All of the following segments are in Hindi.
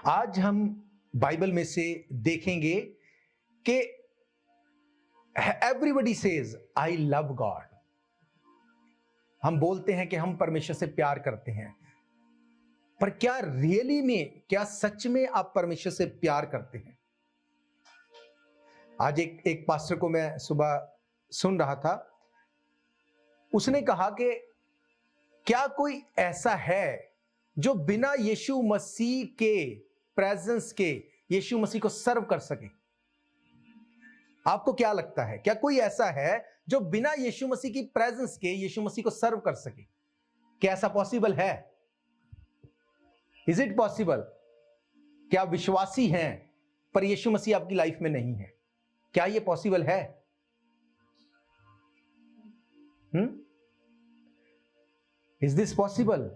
आज हम बाइबल में से देखेंगे कि everybody says I love God. हम बोलते हैं कि हम परमेश्वर से प्यार करते हैं, पर क्या रियली में, क्या सच में आप परमेश्वर से प्यार करते हैं? आज एक पास्टर को मैं सुबह सुन रहा था, उसने कहा कि क्या कोई ऐसा है जो बिना यीशु मसीह के प्रेजेंस के यीशु मसीह को सर्व कर सके? आपको क्या लगता है, क्या कोई ऐसा है जो बिना यीशु मसीह की प्रेजेंस के यीशु मसीह को सर्व कर सके? क्या ऐसा पॉसिबल है? Is it possible? क्या आप विश्वासी हैं पर यीशु मसीह आपकी लाइफ में नहीं है? क्या यह पॉसिबल है? इज दिस पॉसिबल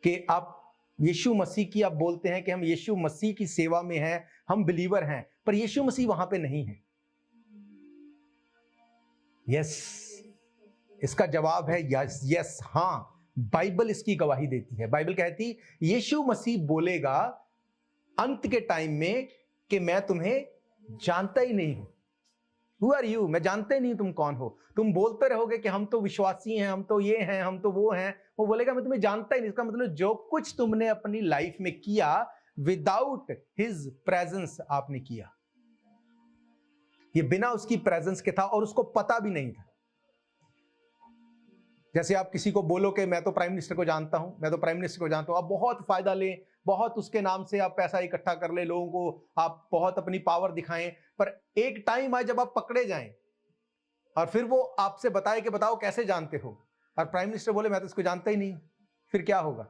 कि आप यीशु मसीह की, आप बोलते हैं कि हम यीशु मसीह की सेवा में हैं, हम बिलीवर हैं, पर यीशु मसीह वहां पे नहीं है? यस, इसका जवाब है यस, यस, हां। बाइबल इसकी गवाही देती है। बाइबल कहती यीशु मसीह बोलेगा अंत के टाइम में कि मैं तुम्हें जानता ही नहीं हूं। Who are you? मैं जानता ही नहीं तुम कौन हो। तुम बोलते रहोगे कि हम तो विश्वासी हैं, हम तो ये हैं, हम तो वो हैं। वो बोलेगा मैं तुम्हें जानता ही नहीं। इसका मतलब जो कुछ तुमने अपनी लाइफ में किया विदाउट हिज प्रेजेंस आपने किया, ये बिना उसकी प्रेजेंस के था और उसको पता भी नहीं था। जैसे आप किसी को बोलो कि मैं तो प्राइम मिनिस्टर को जानता हूं, मैं तो प्राइम मिनिस्टर को जानता हूं, आप बहुत फायदा लें, बहुत उसके नाम से आप पैसा इकट्ठा कर ले, लोगों को आप बहुत अपनी पावर दिखाएं, पर एक टाइम आए जब आप पकड़े जाएं और फिर वो आपसे बताए कि बताओ कैसे जानते हो, और प्राइम मिनिस्टर बोले मैं तो इसको जानता ही नहीं, फिर क्या होगा?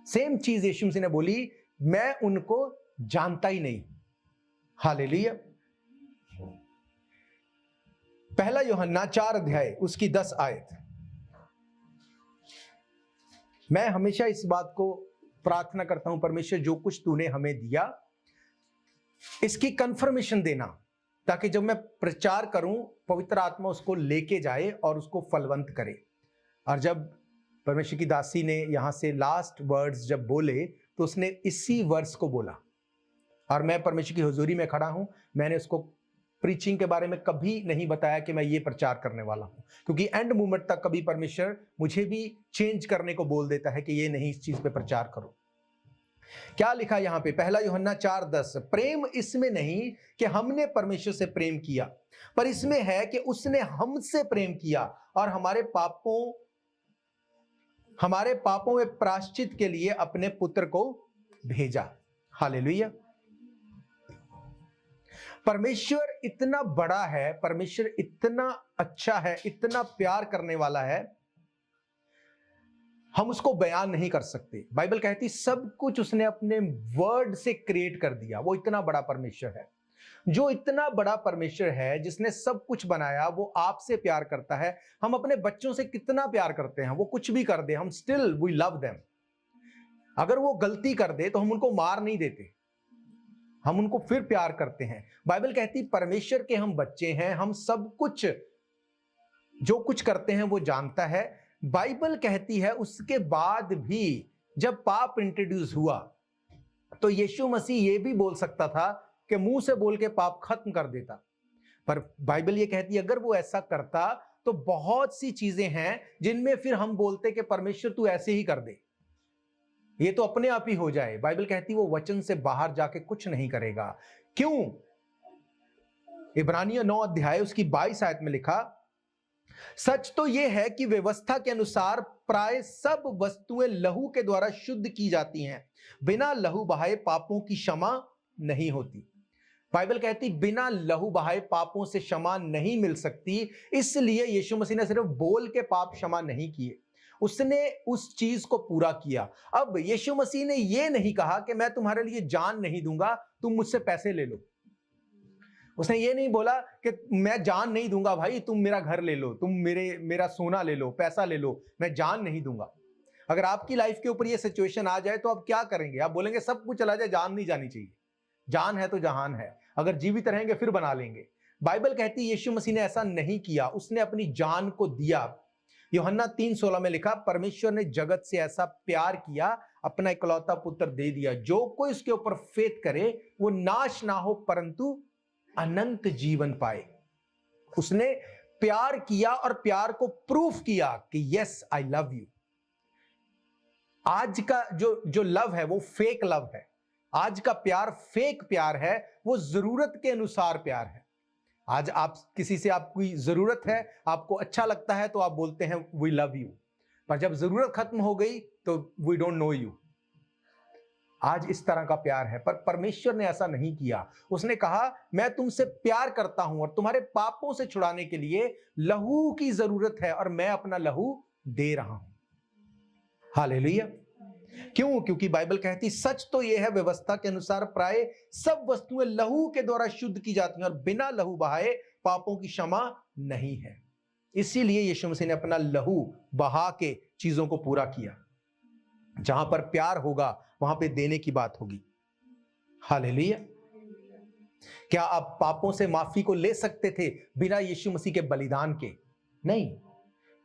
सेम चीज यीशु मसीह ने बोली, मैं उनको जानता ही नहीं। हालेलुया। पहला यूहन्ना 4 अध्याय उसकी 10 आयत। मैं हमेशा इस बात को प्रार्थना करता हूं, परमेश्वर जो कुछ तूने हमें दिया इसकी कंफर्मेशन देना, ताकि जब मैं प्रचार करूं पवित्र आत्मा उसको लेके जाए और उसको फलवंत करे। और जब परमेश्वर की दासी ने यहां से लास्ट वर्ड्स जब बोले तो उसने इसी वर्ड्स को बोला, और मैं परमेश्वर की हुजूरी में खड़ा हूं। मैंने उसको प्रीचिंग के बारे में कभी नहीं बताया कि मैं ये प्रचार करने वाला हूं, क्योंकि एंड मोमेंट तक कभी परमेश्वर मुझे भी चेंज करने को बोल देता है कि ये नहीं, इस चीज पे प्रचार करो। क्या लिखा यहां पे? पहला यूहन्ना 4:10, प्रेम इसमें नहीं कि हमने परमेश्वर से प्रेम किया, पर इसमें है कि उसने हमसे प्रेम किया और हमारे पापों में प्रायश्चित के लिए अपने पुत्र को भेजा। हालेलुया। परमेश्वर इतना बड़ा है, परमेश्वर इतना अच्छा है, इतना प्यार करने वाला है, हम उसको बयान नहीं कर सकते। बाइबल कहती सब कुछ उसने अपने वर्ड से क्रिएट कर दिया। वो इतना बड़ा परमेश्वर है। जो इतना बड़ा परमेश्वर है, जिसने सब कुछ बनाया, वो आपसे प्यार करता है। हम अपने बच्चों से कितना प्यार करते हैं, वो कुछ भी कर दे, हम स्टिल वी लव देम। अगर वो गलती कर दे तो हम उनको मार नहीं देते, हम उनको फिर प्यार करते हैं। बाइबल कहती परमेश्वर के हम बच्चे हैं, हम सब कुछ जो कुछ करते हैं वो जानता है। बाइबल कहती है उसके बाद भी जब पाप इंट्रोड्यूस हुआ तो यीशु मसीह ये भी बोल सकता था कि मुंह से बोल के पाप खत्म कर देता, पर बाइबल ये कहती है अगर वो ऐसा करता तो बहुत सी चीजें हैं जिनमें फिर हम बोलते कि परमेश्वर तू ऐसे ही कर दे, ये तो अपने आप ही हो जाए। बाइबल कहती वो वचन से बाहर जाके कुछ नहीं करेगा। क्यों? इब्रानियों 9 अध्याय उसकी 22 आयत में लिखा, सच तो यह है कि व्यवस्था के अनुसार प्राय सब वस्तुएं लहू के द्वारा शुद्ध की जाती हैं, बिना लहू बहाए पापों की क्षमा नहीं होती। बाइबल कहती बिना लहू बहाए पापों से क्षमा नहीं मिल सकती, इसलिए यीशु मसीह ने सिर्फ बोल के पाप क्षमा नहीं किए, उसने उस चीज को पूरा किया। अब यीशु मसीह ने यह नहीं कहा कि मैं तुम्हारे लिए जान नहीं दूंगा, तुम मुझसे पैसे ले लो। उसने ये नहीं बोला कि मैं जान नहीं दूंगा भाई, तुम मेरा घर ले लो, तुम मेरा सोना ले लो, पैसा ले लो, मैं जान नहीं दूंगा। अगर आपकी लाइफ के ऊपर ये सिचुएशन आ जाए तो आप क्या करेंगे? आप बोलेंगे सब कुछ चला जाए, जान नहीं जानी चाहिए। जान है तो जहान है, अगर जीवित रहेंगे फिर बना लेंगे। बाइबल कहती यीशु मसीह ने ऐसा नहीं किया, उसने अपनी जान को दिया। यूहन्ना 3:16 में लिखा, परमेश्वर ने जगत से ऐसा प्यार किया अपना इकलौता पुत्र दे दिया, जो कोई उसके ऊपर फेथ करे वो नाश ना हो परंतु अनंत जीवन पाए। उसने प्यार किया और प्यार को प्रूफ किया कि यस आई लव यू। आज का जो जो लव है वो फेक लव है। आज का प्यार फेक प्यार है, वो जरूरत के अनुसार प्यार है। आज आप किसी से आपकी जरूरत है, आपको अच्छा लगता है तो आप बोलते हैं वी लव यू, पर जब जरूरत खत्म हो गई तो वी डोंट नो यू। आज इस तरह का प्यार है, पर परमेश्वर ने ऐसा नहीं किया। उसने कहा मैं तुमसे प्यार करता हूं और तुम्हारे पापों से छुड़ाने के लिए लहू की जरूरत है और मैं अपना लहू दे रहा हूं। हालेलुया। क्यों? क्योंकि बाइबल कहती सच तो यह है व्यवस्था के अनुसार प्राय सब वस्तुएं लहू के द्वारा शुद्ध की जाती हैं और बिना लहू बहाए पापों की क्षमा नहीं है। इसीलिए यीशु मसीह ने अपना लहू बहा के चीजों को पूरा किया। जहां पर प्यार होगा वहां पे देने की बात होगी। हालेलुया। क्या आप पापों से माफी को ले सकते थे बिना यीशु मसीह के बलिदान के? नहीं।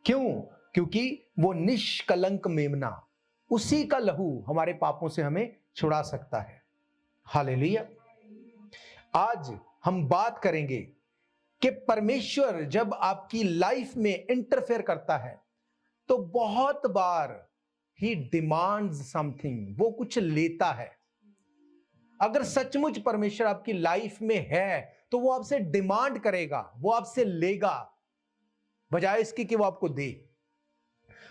क्यों? क्योंकि वो निष्कलंक मेमना, उसी का लहू हमारे पापों से हमें छुड़ा सकता है। हालेलुया। आज हम बात करेंगे कि परमेश्वर जब आपकी लाइफ में इंटरफेयर करता है तो बहुत बार ही डिमांड्स समथिंग, वो कुछ लेता है। अगर सचमुच परमेश्वर आपकी लाइफ में है तो वो आपसे डिमांड करेगा, वो आपसे लेगा, बजाय इसके कि वो आपको दे।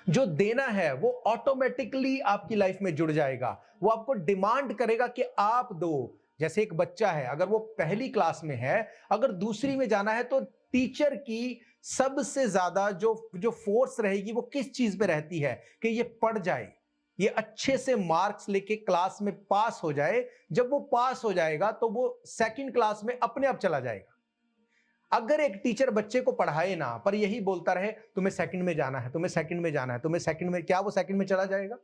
जो देना है वो ऑटोमेटिकली आपकी लाइफ में जुड़ जाएगा। वो आपको डिमांड करेगा कि आप दो। जैसे एक बच्चा है, अगर वो पहली क्लास में है, अगर दूसरी में जाना है तो टीचर की सबसे ज्यादा जो फोर्स रहेगी वो किस चीज पे रहती है कि ये पढ़ जाए, ये अच्छे से मार्क्स लेके क्लास में पास हो जाए। जब वो पास हो जाएगा तो वो सेकंड क्लास में अपने आप चला जाएगा। अगर एक टीचर बच्चे को पढ़ाए ना पर यही बोलता रहे तुम्हें सेकंड में जाना है, तुम्हें सेकंड में जाना है, तुम्हें सेकंड में, क्या वो सेकंड में चला जाएगा?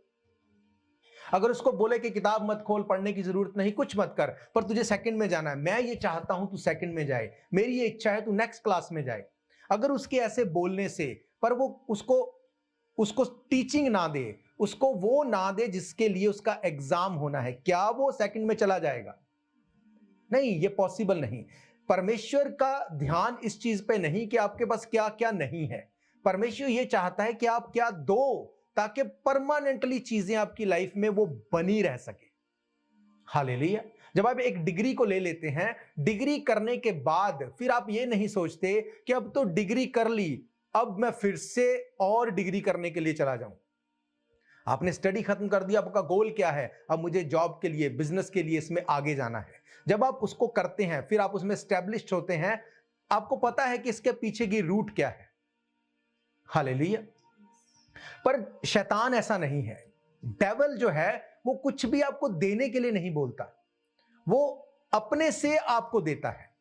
अगर उसको बोले कि किताब मत खोल, पढ़ने की जरूरत नहीं, कुछ मत कर, पर तुझे सेकंड में जाना है, मैं ये चाहता हूं तू सेकंड में जाए, मेरी ये इच्छा है तू नेक्स्ट क्लास में जाए, अगर उसके ऐसे बोलने से पर वो उसको टीचिंग ना दे, उसको वो ना दे जिसके लिए उसका एग्जाम होना है, क्या वो सेकंड में चला जाएगा? नहीं, ये पॉसिबल नहीं। परमेश्वर का ध्यान इस चीज पे नहीं कि आपके पास क्या क्या नहीं है। परमेश्वर ये चाहता है कि आप क्या दो, ताकि परमानेंटली चीजें आपकी लाइफ में वो बनी रह सके। हालेलुया। जब आप एक डिग्री को ले लेते हैं, डिग्री करने के बाद फिर आप ये नहीं सोचते कि अब तो डिग्री कर ली, अब मैं फिर से और डिग्री करने के लिए चला जाऊं। आपने स्टडी खत्म कर दिया, आपका गोल क्या है? अब मुझे जॉब के लिए, बिजनेस के लिए इसमें आगे जाना है। जब आप उसको करते हैं, फिर आप उसमें स्टैब्लिश्ड होते हैं, आपको पता है कि इसके पीछे की रूट क्या है। हालेलुया। पर शैतान ऐसा नहीं है। डेविल जो है वो कुछ भी आपको देने के लिए नहीं बोलता, वो अपने से आपको देता है।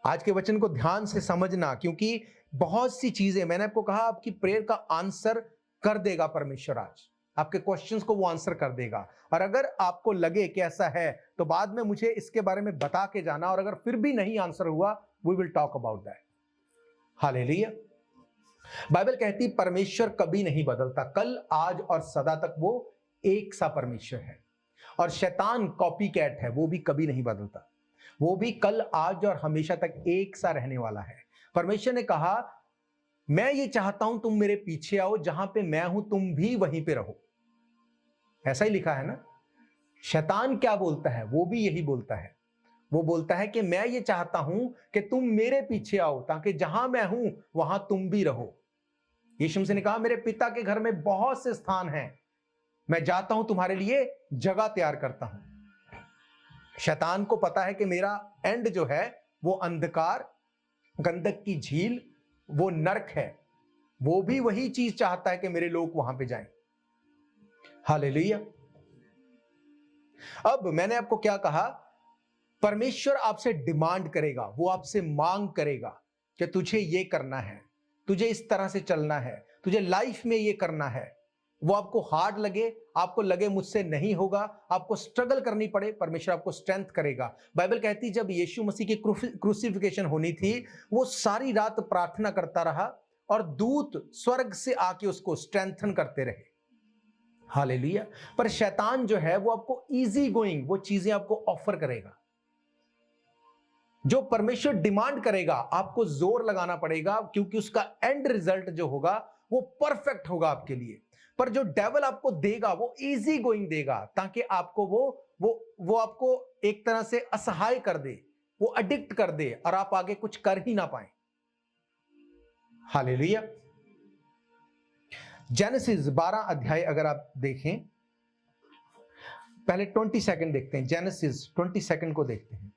आज के वचन को ध्यान से समझना, क्योंकि बहुत सी चीजें, मैंने आपको कहा आपकी प्रेयर का आंसर कर देगा परमेश्वर। आज आपके क्वेश्चंस को वो आंसर कर देगा। और अगर आपको लगे कि ऐसा है तो बाद में मुझे इसके बारे में बता के जाना, और अगर फिर भी नहीं आंसर हुआ, we will talk about that. Hallelujah. Bible कहती परमेश्वर कभी नहीं बदलता, कल आज और सदा तक वो एक सा परमेश्वर है। और शैतान कॉपी कैट है, वो भी कभी नहीं बदलता, वो भी कल आज और हमेशा तक एक सा रहने वाला है। परमेश्वर ने कहा मैं ये चाहता हूं तुम मेरे पीछे आओ, जहां पे मैं हूं तुम भी वहीं पे रहो। ऐसा ही लिखा है ना। शैतान क्या बोलता है? वो भी यही बोलता है। वो बोलता है कि मैं ये चाहता हूं कि तुम मेरे पीछे आओ, ताकि जहां मैं हूं वहां तुम भी रहो। यीशु मसीह ने कहा मेरे पिता के घर में बहुत से स्थान हैं, मैं जाता हूं तुम्हारे लिए जगह तैयार करता हूं। शैतान को पता है कि मेरा एंड जो है वो अंधकार, गंधक की झील, वो नरक है। वो भी वही चीज चाहता है कि मेरे लोग वहां पे जाएं। हालेलुया। अब मैंने आपको क्या कहा? परमेश्वर आपसे डिमांड करेगा, वो आपसे मांग करेगा कि तुझे ये करना है, तुझे इस तरह से चलना है, तुझे लाइफ में ये करना है। वो आपको हार्ड लगे, आपको लगे मुझसे नहीं होगा, आपको स्ट्रगल करनी पड़े, परमेश्वर आपको स्ट्रेंथ करेगा। बाइबल कहती जब यीशु मसीह की क्रूसिफिकेशन होनी थी, वो सारी रात प्रार्थना करता रहा और दूत स्वर्ग से आके उसको स्ट्रेंथन करते रहे। हालेलुया। पर शैतान जो है वो आपको इजी गोइंग वो चीजें आपको ऑफर करेगा। जो परमेश्वर डिमांड करेगा आपको जोर लगाना पड़ेगा, क्योंकि उसका एंड रिजल्ट जो होगा वो परफेक्ट होगा आपके लिए। पर जो डेवल आपको देगा वो इजी गोइंग देगा, ताकि आपको वो आपको एक तरह से असहाय कर दे, वो एडिक्ट कर दे और आप आगे कुछ कर ही ना पाए। हालेलुया। जेनेसिस 12 अध्याय अगर आप देखें, पहले 20 सेकंड देखते हैं, जेनेसिस 20 सेकंड को देखते हैं।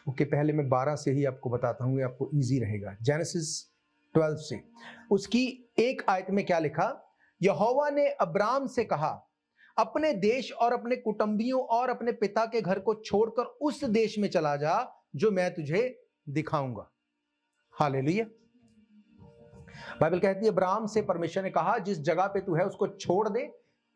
ओके, पहले मैं 12 से ही आपको बताता हूं, ये आपको इजी रहेगा। जेनेसिस 12 से उसकी एक आयत में क्या लिखा? यहोवा ने अब्राम से कहा, अपने देश और अपने कुटुंबियों और अपने पिता के घर को छोड़कर उस देश में चला जा जो मैं तुझे दिखाऊंगा। हालेलुया। बाइबल कहती है अब्राम से परमेश्वर ने कहा, जिस जगह पे तू है उसको छोड़ दे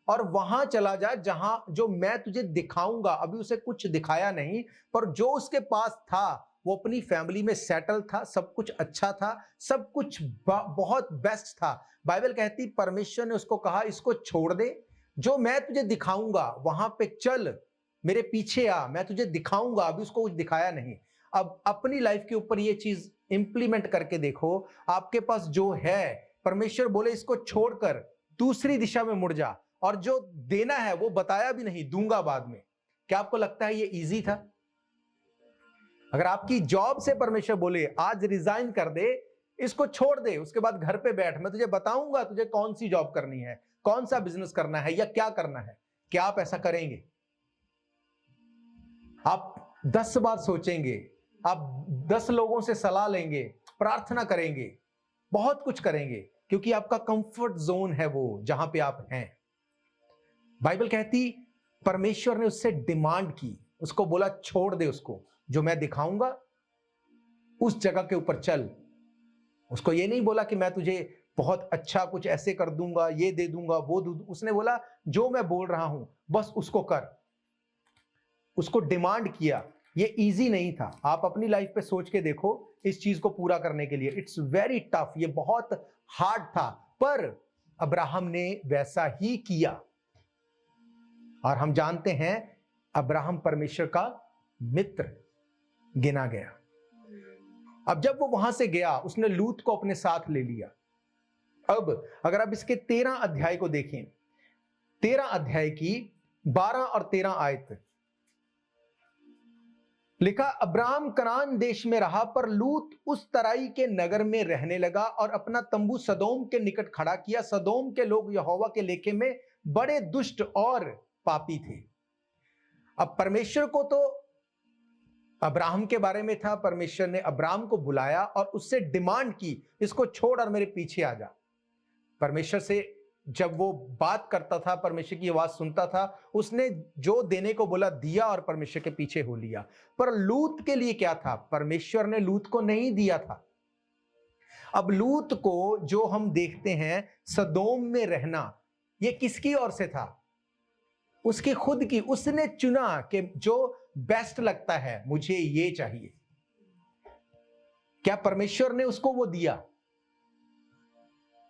और वहां चला जा जहां जो मैं तुझे दिखाऊंगा। अभी उसे कुछ दिखाया नहीं, पर जो उसके पास था वो अपनी फैमिली में सेटल था, सब कुछ अच्छा था, सब कुछ बहुत बेस्ट था। बाइबल कहती परमेश्वर ने उसको कहा, इसको छोड़ दे, जो मैं तुझे दिखाऊंगा वहां पे चल, मेरे पीछे आ, मैं तुझे दिखाऊंगा। अभी उसको कुछ दिखाया नहीं। अब अपनी लाइफ के ऊपर ये चीज इंप्लीमेंट करके देखो। आपके पास जो है, परमेश्वर बोले इसको छोड़कर दूसरी दिशा में मुड़ जा, और जो देना है वो बताया भी नहीं, दूंगा बाद में। क्या आपको लगता है ये इजी था? अगर आपकी जॉब से परमेश्वर बोले आज रिजाइन कर दे, इसको छोड़ दे, उसके बाद घर पे बैठ, मैं तुझे बताऊंगा तुझे कौन सी जॉब करनी है, कौन सा बिजनेस करना है या क्या करना है, क्या आप ऐसा करेंगे? आप 10 बार सोचेंगे, आप 10 लोगों से सलाह लेंगे, प्रार्थना करेंगे, बहुत कुछ करेंगे, क्योंकि आपका कंफर्ट जोन है वो जहां पे आप हैं। बाइबल कहती परमेश्वर ने उससे डिमांड की, उसको बोला छोड़ दे उसको, जो मैं दिखाऊंगा उस जगह के ऊपर चल। उसको ये नहीं बोला कि मैं तुझे बहुत अच्छा कुछ ऐसे कर दूंगा, ये दे दूंगा, वो उसने बोला जो मैं बोल रहा हूं बस उसको कर। उसको डिमांड किया। ये इजी नहीं था। आप अपनी लाइफ पे सोच के देखो, इस चीज को पूरा करने के लिए इट्स वेरी टफ, ये बहुत हार्ड था, पर अब्राहम ने वैसा ही किया। और हम जानते हैं अब्राहम परमेश्वर का मित्र गिना गया। अब जब वो वहां से गया, उसने लूत को अपने साथ ले लिया। अब अगर आप इसके 13 अध्याय को देखें, 13 अध्याय की 12 और 13 आयत लिखा, अब्राम कनान देश में रहा, पर लूत उस तराई के नगर में रहने लगा और अपना तंबू सदोम के निकट खड़ा किया। सदोम के लोग यहोवा के लेखे में बड़े दुष्ट और पापी थे। अब परमेश्वर को तो अब्राहम के बारे में था, परमेश्वर ने अब्राहम को बुलाया और उससे डिमांड की, इसको छोड़ और मेरे पीछे आ जा। परमेश्वर से जब वो बात करता था, परमेश्वर की आवाज सुनता था, उसने जो देने को बोला दिया और परमेश्वर के पीछे हो लिया। पर लूत के लिए क्या था? परमेश्वर ने लूत को नहीं दिया था। अब लूत को जो हम देखते हैं सदोम में रहना, ये किसकी ओर से था? उसकी खुद की। उसने चुना कि जो बेस्ट लगता है मुझे ये चाहिए। क्या परमेश्वर ने उसको वो दिया?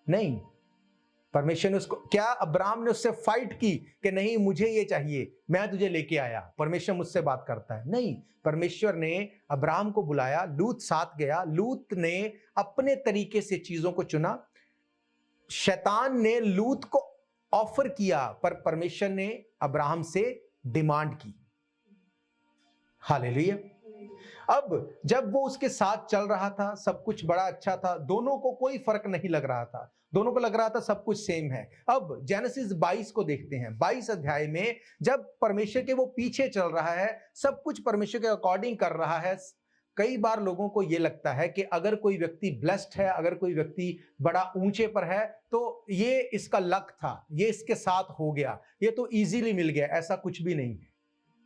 नहीं। परमेश्वर ने उसको, क्या अब्राहम ने उससे फाइट की कि नहीं मुझे ये चाहिए, मैं तुझे लेके आया, परमेश्वर मुझसे बात करता है? नहीं। परमेश्वर ने अब्राहम को बुलाया, लूत साथ गया, लूत ने अपने तरीके से चीजों को चुना। शैतान ने लूत को ऑफर किया, पर परमेश्वर ने अब्राहम से डिमांड की। हालेलुया। अब जब वो उसके साथ चल रहा था, सब कुछ बड़ा अच्छा था, दोनों को कोई फर्क नहीं लग रहा था, दोनों को लग रहा था सब कुछ सेम है। अब जेनेसिस 22 को देखते हैं। 22 अध्याय में जब परमेश्वर के वो पीछे चल रहा है, सब कुछ परमेश्वर के अकॉर्डिंग कर रहा है। कई बार लोगों को ये लगता है कि अगर कोई व्यक्ति ब्लेस्ड है, अगर कोई व्यक्ति बड़ा ऊंचे पर है, तो ये इसका लक था, ये इसके साथ हो गया, ये तो इजीली मिल गया। ऐसा कुछ भी नहीं है,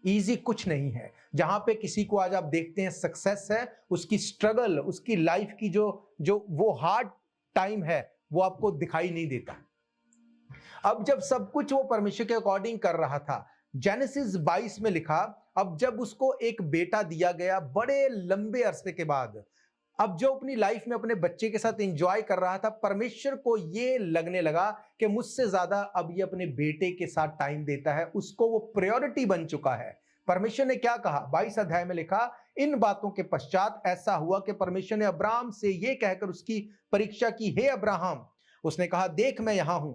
इजी कुछ नहीं है। जहां पे किसी को आज आप देखते हैं सक्सेस है, उसकी स्ट्रगल, उसकी लाइफ की जो जो वो हार्ड टाइम है, वो आपको दिखाई नहीं देता। अब जब सब कुछ वो परमेश्वर के अकॉर्डिंग कर रहा था, जेनेसिस 22 में लिखा, अब जब उसको एक बेटा दिया गया बड़े लंबे अरसे के बाद, अब जो अपनी लाइफ में अपने बच्चे के साथ एंजॉय कर रहा था, परमेश्वर को ये लगने लगा कि मुझसे ज्यादा अब ये अपने बेटे के साथ टाइम देता है, उसको वो प्रायोरिटी बन चुका है। परमेश्वर ने क्या कहा, 22 अध्याय में लिखा, इन बातों के पश्चात ऐसा हुआ कि परमेश्वर ने अब्राहम से ये कहकर उसकी परीक्षा की, हे अब्राहम। उसने कहा, देख मैं यहां हूं।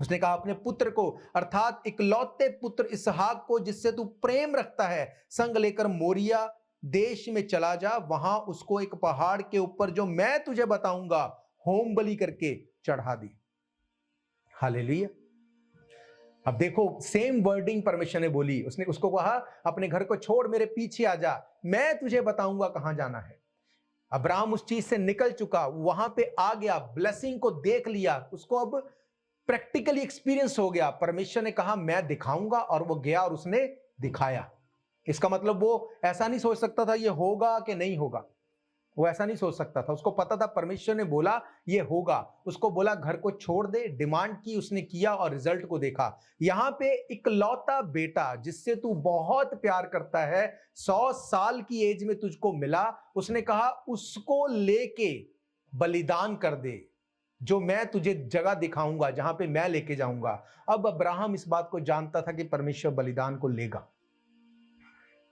उसने कहा, अपने पुत्र को अर्थात इकलौते पुत्र इसहाक को जिससे तू प्रेम रखता है, संग लेकर मोरिया देश में चला जा, वहां उसको एक पहाड़ के ऊपर जो मैं तुझे बताऊंगा होम बलि करके चढ़ा दी। हालेलुया। अब देखो, सेम वर्डिंग परमेश्वर ने बोली, उसने उसको कहा, अपने घर को छोड़ मेरे पीछे आ जा, मैं तुझे बताऊंगा कहां जाना है। अब्राहम उस चीज से निकल चुका, वहां पे आ गया, ब्लेसिंग को देख लिया, उसको अब प्रैक्टिकली एक्सपीरियंस हो गया। परमेश्वर ने कहा मैं दिखाऊंगा, और वो गया और उसने दिखाया। इसका मतलब वो ऐसा नहीं सोच सकता था ये होगा कि नहीं होगा, वो ऐसा नहीं सोच सकता था, उसको पता था परमेश्वर ने बोला ये होगा। उसको बोला घर को छोड़ दे, डिमांड की, उसने किया और रिजल्ट को देखा। यहां पे इकलौता बेटा जिससे तू बहुत प्यार करता है, 100 साल की एज में तुझको मिला, उसने कहा उसको लेके बलिदान कर दे, जो मैं तुझे जगह दिखाऊंगा, जहां पे मैं लेके जाऊंगा। अब अब्राहम इस बात को जानता था कि परमेश्वर बलिदान को लेगा,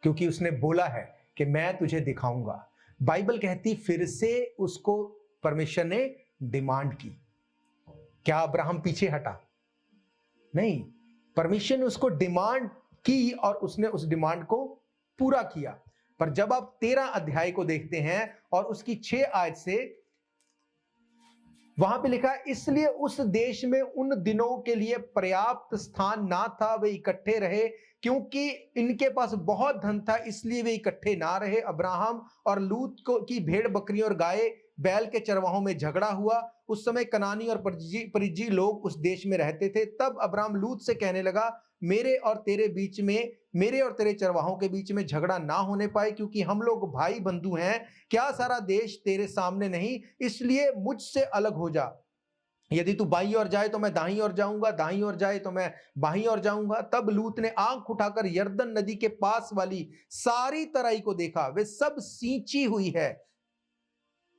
क्योंकि उसने बोला है कि मैं तुझे दिखाऊंगा। बाइबल कहती फिर से उसको परमेश्वर ने डिमांड की। क्या अब्राहम पीछे हटा? नहीं, परमेश्वर ने उसको डिमांड की और उसने उस डिमांड को पूरा किया। पर जब आप 13 अध्याय को देखते हैं और उसकी 6 आयत से, वहां पे लिखा, इसलिए उस देश में उन दिनों के लिए पर्याप्त स्थान ना था, वे इकट्ठे रहे, क्योंकि इनके पास बहुत धन था, इसलिए वे इकट्ठे ना रहे। अब्राहम और लूत को की भेड़ बकरियों और गाय बैल के चरवाहों में झगड़ा हुआ। उस समय कनानी और परिज्जी लोग उस देश में रहते थे। तब अब्राहम लूत से कहने लगा, मेरे और तेरे बीच में, मेरे और तेरे चरवाहों के बीच में झगड़ा ना होने पाए, क्योंकि हम लोग भाई बंधु हैं। क्या सारा देश तेरे सामने नहीं? इसलिए मुझसे अलग हो जा। यदि तू बाईं ओर जाए तो मैं दाईं ओर जाऊंगा, दाईं ओर जाए तो मैं बाईं ओर जाऊंगा। तब लूत ने आंख उठाकर यरदन नदी के पास वाली सारी तराई को देखा, वे सब सींची हुई है।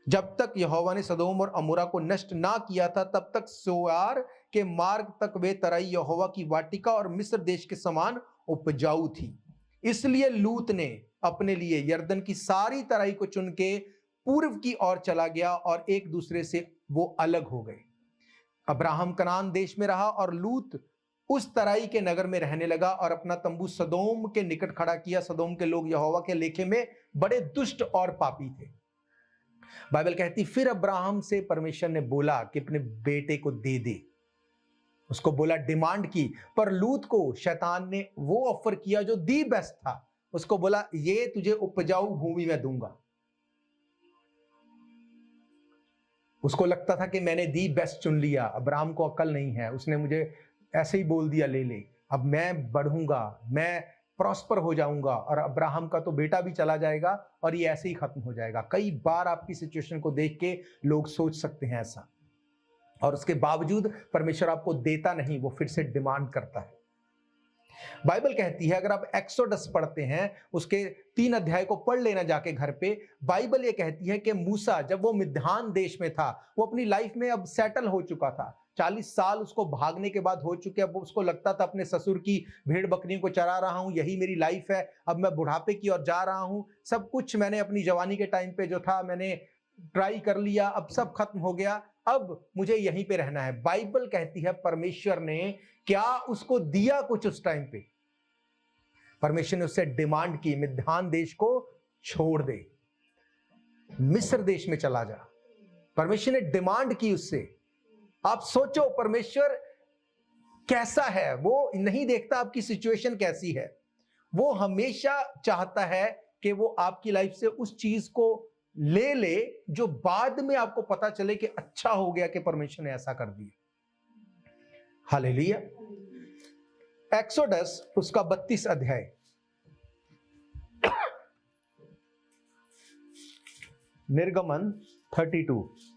जब तक यहोवा ने सदोम और अमोरा को नष्ट ना किया था, तब तक सोआर के मार्ग तक वे तराई यहोवा की वाटिका और मिस्र देश के समान उपजाऊ थी। इसलिए लूत ने अपने लिए यरदन की सारी तराई को चुन के पूर्व की ओर चला गया और एक दूसरे से वो अलग हो गए। अब्राहम कनान देश में रहा और लूत उस तराई के नगर में रहने लगा और अपना तंबू सदोम के निकट खड़ा किया। सदोम के लोग यहोवा के लेखे में बड़े दुष्ट और पापी थे। बाइबल कहती फिर अब्राहम से परमेश्वर ने बोला कि अपने बेटे को दे दे। उसको बोला, डिमांड की, पर लूत को शैतान ने वो ऑफर किया जो दी बेस्ट था। उसको बोला, ये तुझे उपजाऊ भूमि में दूंगा। उसको लगता था कि मैंने दी बेस्ट चुन लिया। अब्राहम को अक्ल नहीं है, उसने मुझे ऐसे ही बोल दिया, ले ले, अब मैं बढ़ूंगा, मैं प्रॉस्पर हो जाऊंगा, और अब्राहम का तो बेटा भी चला जाएगा और ये ऐसे ही खत्म हो जाएगा। कई बार आपकी सिचुएशन को देख के लोग सोच सकते हैं ऐसा, और उसके बावजूद परमेश्वर आपको देता नहीं, वो फिर से डिमांड करता है। बाइबल कहती है, अगर आप एक्सोडस पढ़ते हैं, उसके 3 अध्याय को पढ़ लेना जाके घर पे। बाइबल ये कहती है कि मूसा जब वो मिद्यान देश में था, वो अपनी लाइफ में अब सेटल हो चुका था। 40 साल उसको भागने के बाद हो चुके। अब उसको लगता था अपने ससुर की भेड़ बकरियों को चरा रहा हूं, यही मेरी लाइफ है, अब मैं बुढ़ापे की ओर जा रहा हूं। सब कुछ मैंने अपनी जवानी के टाइम पे जो था मैंने ट्राई कर लिया, अब सब खत्म हो गया, अब मुझे यहीं पे रहना है। बाइबल कहती है परमेश्वर ने क्या उसको दिया कुछ उस टाइम पे? परमेश्वर ने उससे डिमांड की, मिद्यान देश को छोड़ दे, मिस्र देश में चला जा। परमेश्वर ने डिमांड की उससे। आप सोचो परमेश्वर कैसा है। वो नहीं देखता आपकी सिचुएशन कैसी है, वो हमेशा चाहता है कि वो आपकी लाइफ से उस चीज को ले ले जो बाद में आपको पता चले कि अच्छा हो गया कि परमेश्वर ने ऐसा कर दिया। हालेलुया। एक्सोडस उसका 32 अध्याय, निर्गमन 32।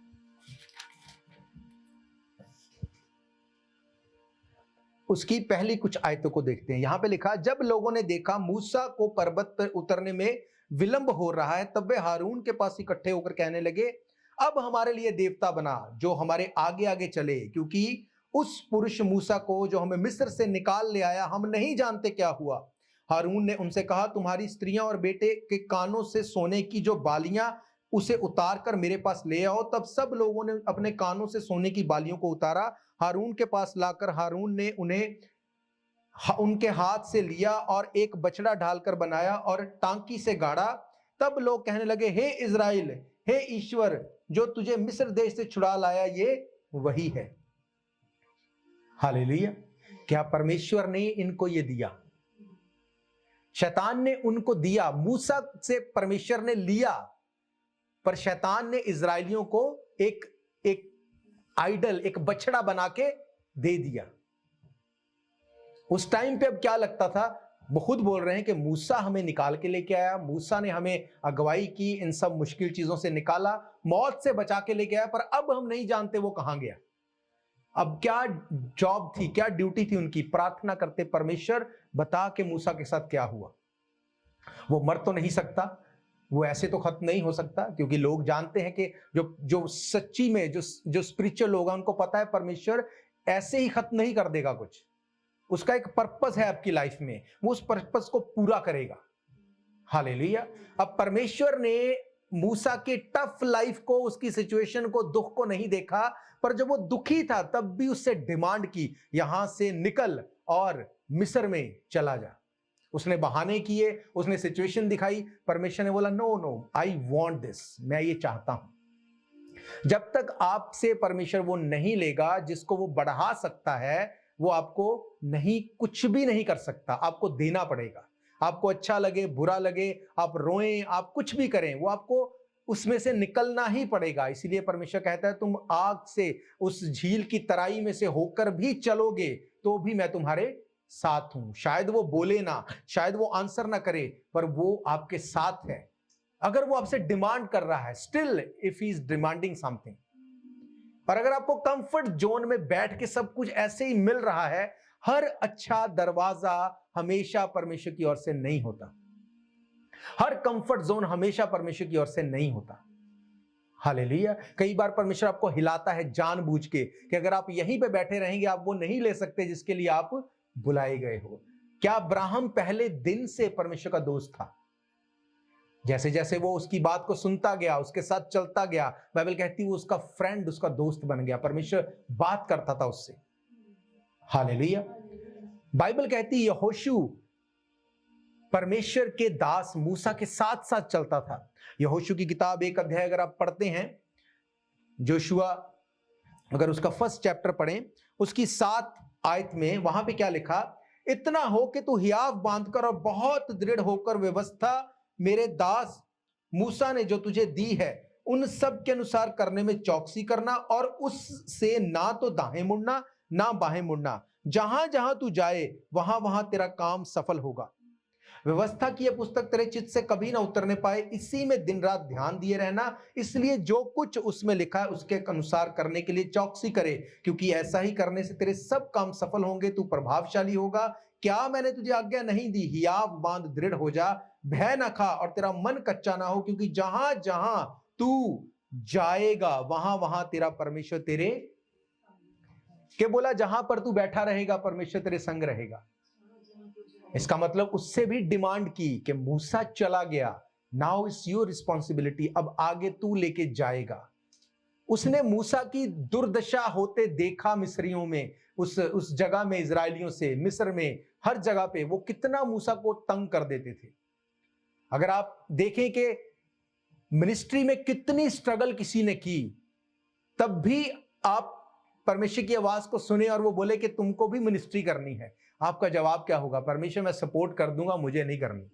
उसकी पहली कुछ आयतों को देखते हैं। यहां पे लिखा, जब लोगों ने देखा मूसा को पर्वत पर उतरने में विलंब हो रहा है, तब वे हारून के पास इकट्ठे होकर कहने लगे, अब हमारे लिए देवता बना जो हमारे आगे आगे चले, क्योंकि उस पुरुष मूसा को जो हमें मिस्र से निकाल ले आया हम नहीं जानते क्या हुआ। हारून ने उनसे कहा, तुम्हारी स्त्रियां और बेटे के कानों से सोने की जो बालियां उसे उतार कर मेरे पास ले आओ। तब सब लोगों ने अपने कानों से सोने की बालियों को उतारा, हारून के पास लाकर हारून ने उन्हें उनके हाथ से लिया और एक बछड़ा ढालकर बनाया और टांकी से गाड़ा। तब लोग कहने लगे, हे इज़राइल, हे ईश्वर, जो तुझे मिस्र देश से छुड़ा लाया, ये वही है। हालेलुया। क्या परमेश्वर ने इनको ये दिया? शैतान ने उनको दिया। मूसा से परमेश्वर ने लिया, पर शैतान ने इजरायलियों को एक आइडल, एक बछड़ा बना के दे दिया। उस टाइम पे अब क्या लगता था? वो खुद बोल रहे हैं कि मूसा हमें निकाल के लेके आया, मूसा ने हमें अगुवाई की, इन सब मुश्किल चीजों से निकाला, मौत से बचा के लेके आया, पर अब हम नहीं जानते वो कहां गया। अब क्या जॉब थी, क्या ड्यूटी थी उनकी? प्रार्थना करते, परमेश्वर बता के मूसा के साथ क्या हुआ। वो मर तो नहीं सकता, वो ऐसे तो खत्म नहीं हो सकता, क्योंकि लोग जानते हैं कि जो सच्ची में जो स्पिरिचुअल लोग हैं उनको पता है परमेश्वर ऐसे ही खत्म नहीं कर देगा कुछ। उसका एक पर्पस है आपकी लाइफ में, वो उस पर्पस को पूरा करेगा। हालेलुया। अब परमेश्वर ने मूसा के टफ लाइफ को, उसकी सिचुएशन को, दुख को नहीं देखा, पर जब वो दुखी था तब भी उससे डिमांड की, यहां से निकल और मिस्र में चला जा। उसने बहाने किए, उसने सिचुएशन दिखाई, परमेश्वर ने बोला, no no, I want this, मैं ये चाहता हूं। जब तक आपसे परमेश्वर वो नहीं लेगा जिसको वो बढ़ा सकता है, वो आपको नहीं, कुछ भी नहीं कर सकता। आपको देना पड़ेगा। आपको अच्छा लगे, बुरा लगे, आप रोएं, आप कुछ भी करें, वो आपको उसमें से निकलना ही पड़ेगा। इसीलिए परमेश्वर कहता है, तुम आग से, उस झील की तराई में से होकर भी चलोगे तो भी मैं तुम्हारे साथ हूं। शायद वो बोले ना, शायद वो आंसर ना करे, पर वो आपके साथ है। अगर वो आपसे डिमांड कर रहा है, still if he is demanding something. और अगर आपको कंफर्ट जोन में बैठ के सब कुछ ऐसे ही मिल रहा है, हर अच्छा दरवाजा हमेशा परमेश्वर की ओर से नहीं होता। हर कंफर्ट जोन हमेशा परमेश्वर की ओर से नहीं होता। हालेलुया। कई बार परमेश्वर आपको हिलाता है जानबूझ के कि अगर आप यहीं पे बैठे रहेंगे, आप वो नहीं ले सकते जिसके लिए आप बुलाए गए हो। क्या अब्राहम पहले दिन से परमेश्वर का दोस्त था? जैसे जैसे वो उसकी बात को सुनता गया, उसके साथ चलता गया, बाइबल कहती है वो उसका फ्रेंड, उसका दोस्त बन गया। परमेश्वर बात करता था उससे। हालेलुया। बाइबल कहती है यहोशू परमेश्वर के दास मूसा के साथ साथ चलता था। यहोशू की किताब 1 अध्याय अगर आप पढ़ते हैं, जोशुआ, अगर उसका 1 चैप्टर पढ़ें, उसकी 7 आयत में, वहां पे क्या लिखा, इतना हो कि तू हियाव बांधकर और बहुत दृढ़ होकर व्यवस्था मेरे दास मूसा ने जो तुझे दी है उन सब के अनुसार करने में चौकसी करना, और उससे ना तो दाएं मुड़ना ना बाएं मुड़ना। जहां जहां तू जाए वहां वहां तेरा काम सफल होगा। व्यवस्था की यह पुस्तक तेरे चित्त से कभी ना उतरने पाए, इसी में दिन रात ध्यान दिए रहना। इसलिए जो कुछ उसमें लिखा है उसके अनुसार करने के लिए चौकसी करे, क्योंकि ऐसा ही करने से तेरे सब काम सफल होंगे, तू प्रभावशाली होगा। क्या मैंने तुझे आज्ञा नहीं दी? हियाव बांध, दृढ़ हो जा, भय न खा और तेरा मन कच्चा ना हो, क्योंकि जहां जहां तू जाएगा वहां वहां तेरा परमेश्वर तेरे, के बोला जहां पर तू बैठा रहेगा परमेश्वर तेरे संग रहेगा। इसका मतलब उससे भी डिमांड की कि मूसा चला गया, नाउ इट्स योर रिस्पॉन्सिबिलिटी, अब आगे तू लेके जाएगा। उसने मूसा की दुर्दशा होते देखा मिस्रियों में, उस जगह में, इजरायलियों से, मिस्र में, हर जगह पे वो कितना मूसा को तंग कर देते थे। अगर आप देखें कि मिनिस्ट्री में कितनी स्ट्रगल किसी ने की, तब भी आप परमेश्वर की आवाज को सुने और वो बोले कि तुमको भी मिनिस्ट्री करनी है, आपका जवाब क्या होगा? परमेश्वर मैं सपोर्ट कर दूंगा, मुझे नहीं करनी।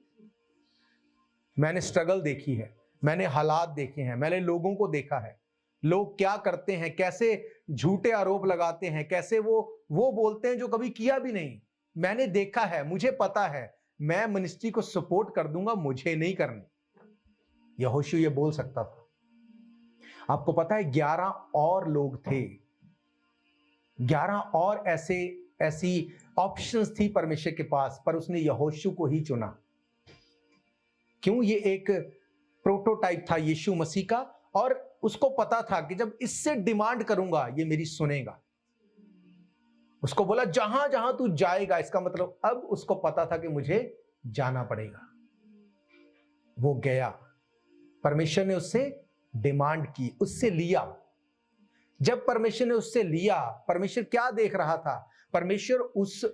मैंने स्ट्रगल देखी है, मैंने हालात देखे हैं, मैंने लोगों को देखा है, लोग क्या करते हैं, कैसे झूठे आरोप लगाते हैं, कैसे वो बोलते हैं जो कभी किया भी नहीं। मैंने देखा है, मुझे पता है, मैं मिनिस्ट्री को सपोर्ट कर दूंगा, मुझे नहीं करनी। यहोशू ये बोल सकता था। आपको पता है 11 और लोग थे, 11 और ऐसे ऐसी ऑप्शंस थी परमेश्वर के पास, पर उसने यहोशू को ही चुना। क्यों? ये एक प्रोटोटाइप था यीशु मसीह का, और उसको पता था कि जब इससे डिमांड करूंगा ये मेरी सुनेगा। उसको बोला जहां जहां तू जाएगा, इसका मतलब अब उसको पता था कि मुझे जाना पड़ेगा। वो गया, परमेश्वर ने उससे डिमांड की, उससे लिया। जब परमेश्वर ने उससे लिया, परमेश्वर क्या देख रहा था? परमेश्वर उस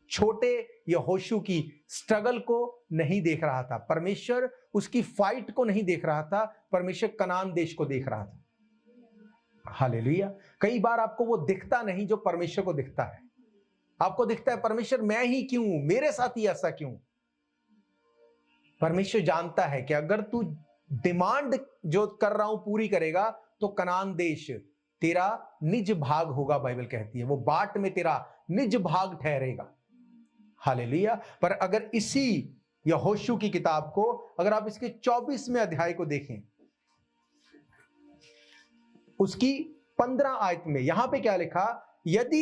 छोटे यहोशू की स्ट्रगल को नहीं देख रहा था, परमेश्वर उसकी फाइट को नहीं देख रहा था, परमेश्वर कनान देश को देख रहा था। हालेलुया। कई बार आपको वो दिखता नहीं जो परमेश्वर को दिखता है। आपको दिखता है परमेश्वर मैं ही क्यों, मेरे साथ ही ऐसा क्यों? परमेश्वर जानता है कि अगर तू डिमांड जो कर रहा हूं पूरी करेगा तो कनान देश तेरा निज भाग होगा। बाइबल कहती है वो बाट में तेरा निज भाग ठहरेगा। हालेलुया। पर अगर इसी यहोशू की किताब को अगर आप इसके 24वें अध्याय को देखें, उसकी 15 आयत में यहां पे क्या लिखा? यदि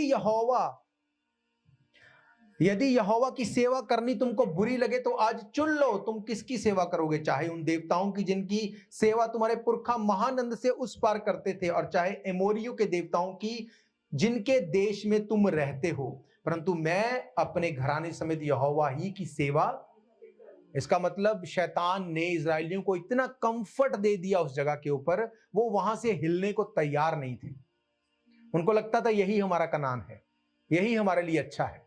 यहोवा की सेवा करनी तुमको बुरी लगे तो आज चुन लो तुम किसकी सेवा करोगे, चाहे उन देवताओं की जिनकी सेवा तुम्हारे पुरखा महानंद से उस पार करते थे, और चाहे एमोरियों के देवताओं की जिनके देश में तुम रहते हो, परंतु मैं अपने घराने समेत यहोवा ही की सेवा। इसका मतलब शैतान ने इजरायलियों को इतना कंफर्ट दे दिया उस जगह के ऊपर, वो वहां से हिलने को तैयार नहीं थे। उनको लगता था यही हमारा कनान है, यही हमारे लिए अच्छा है।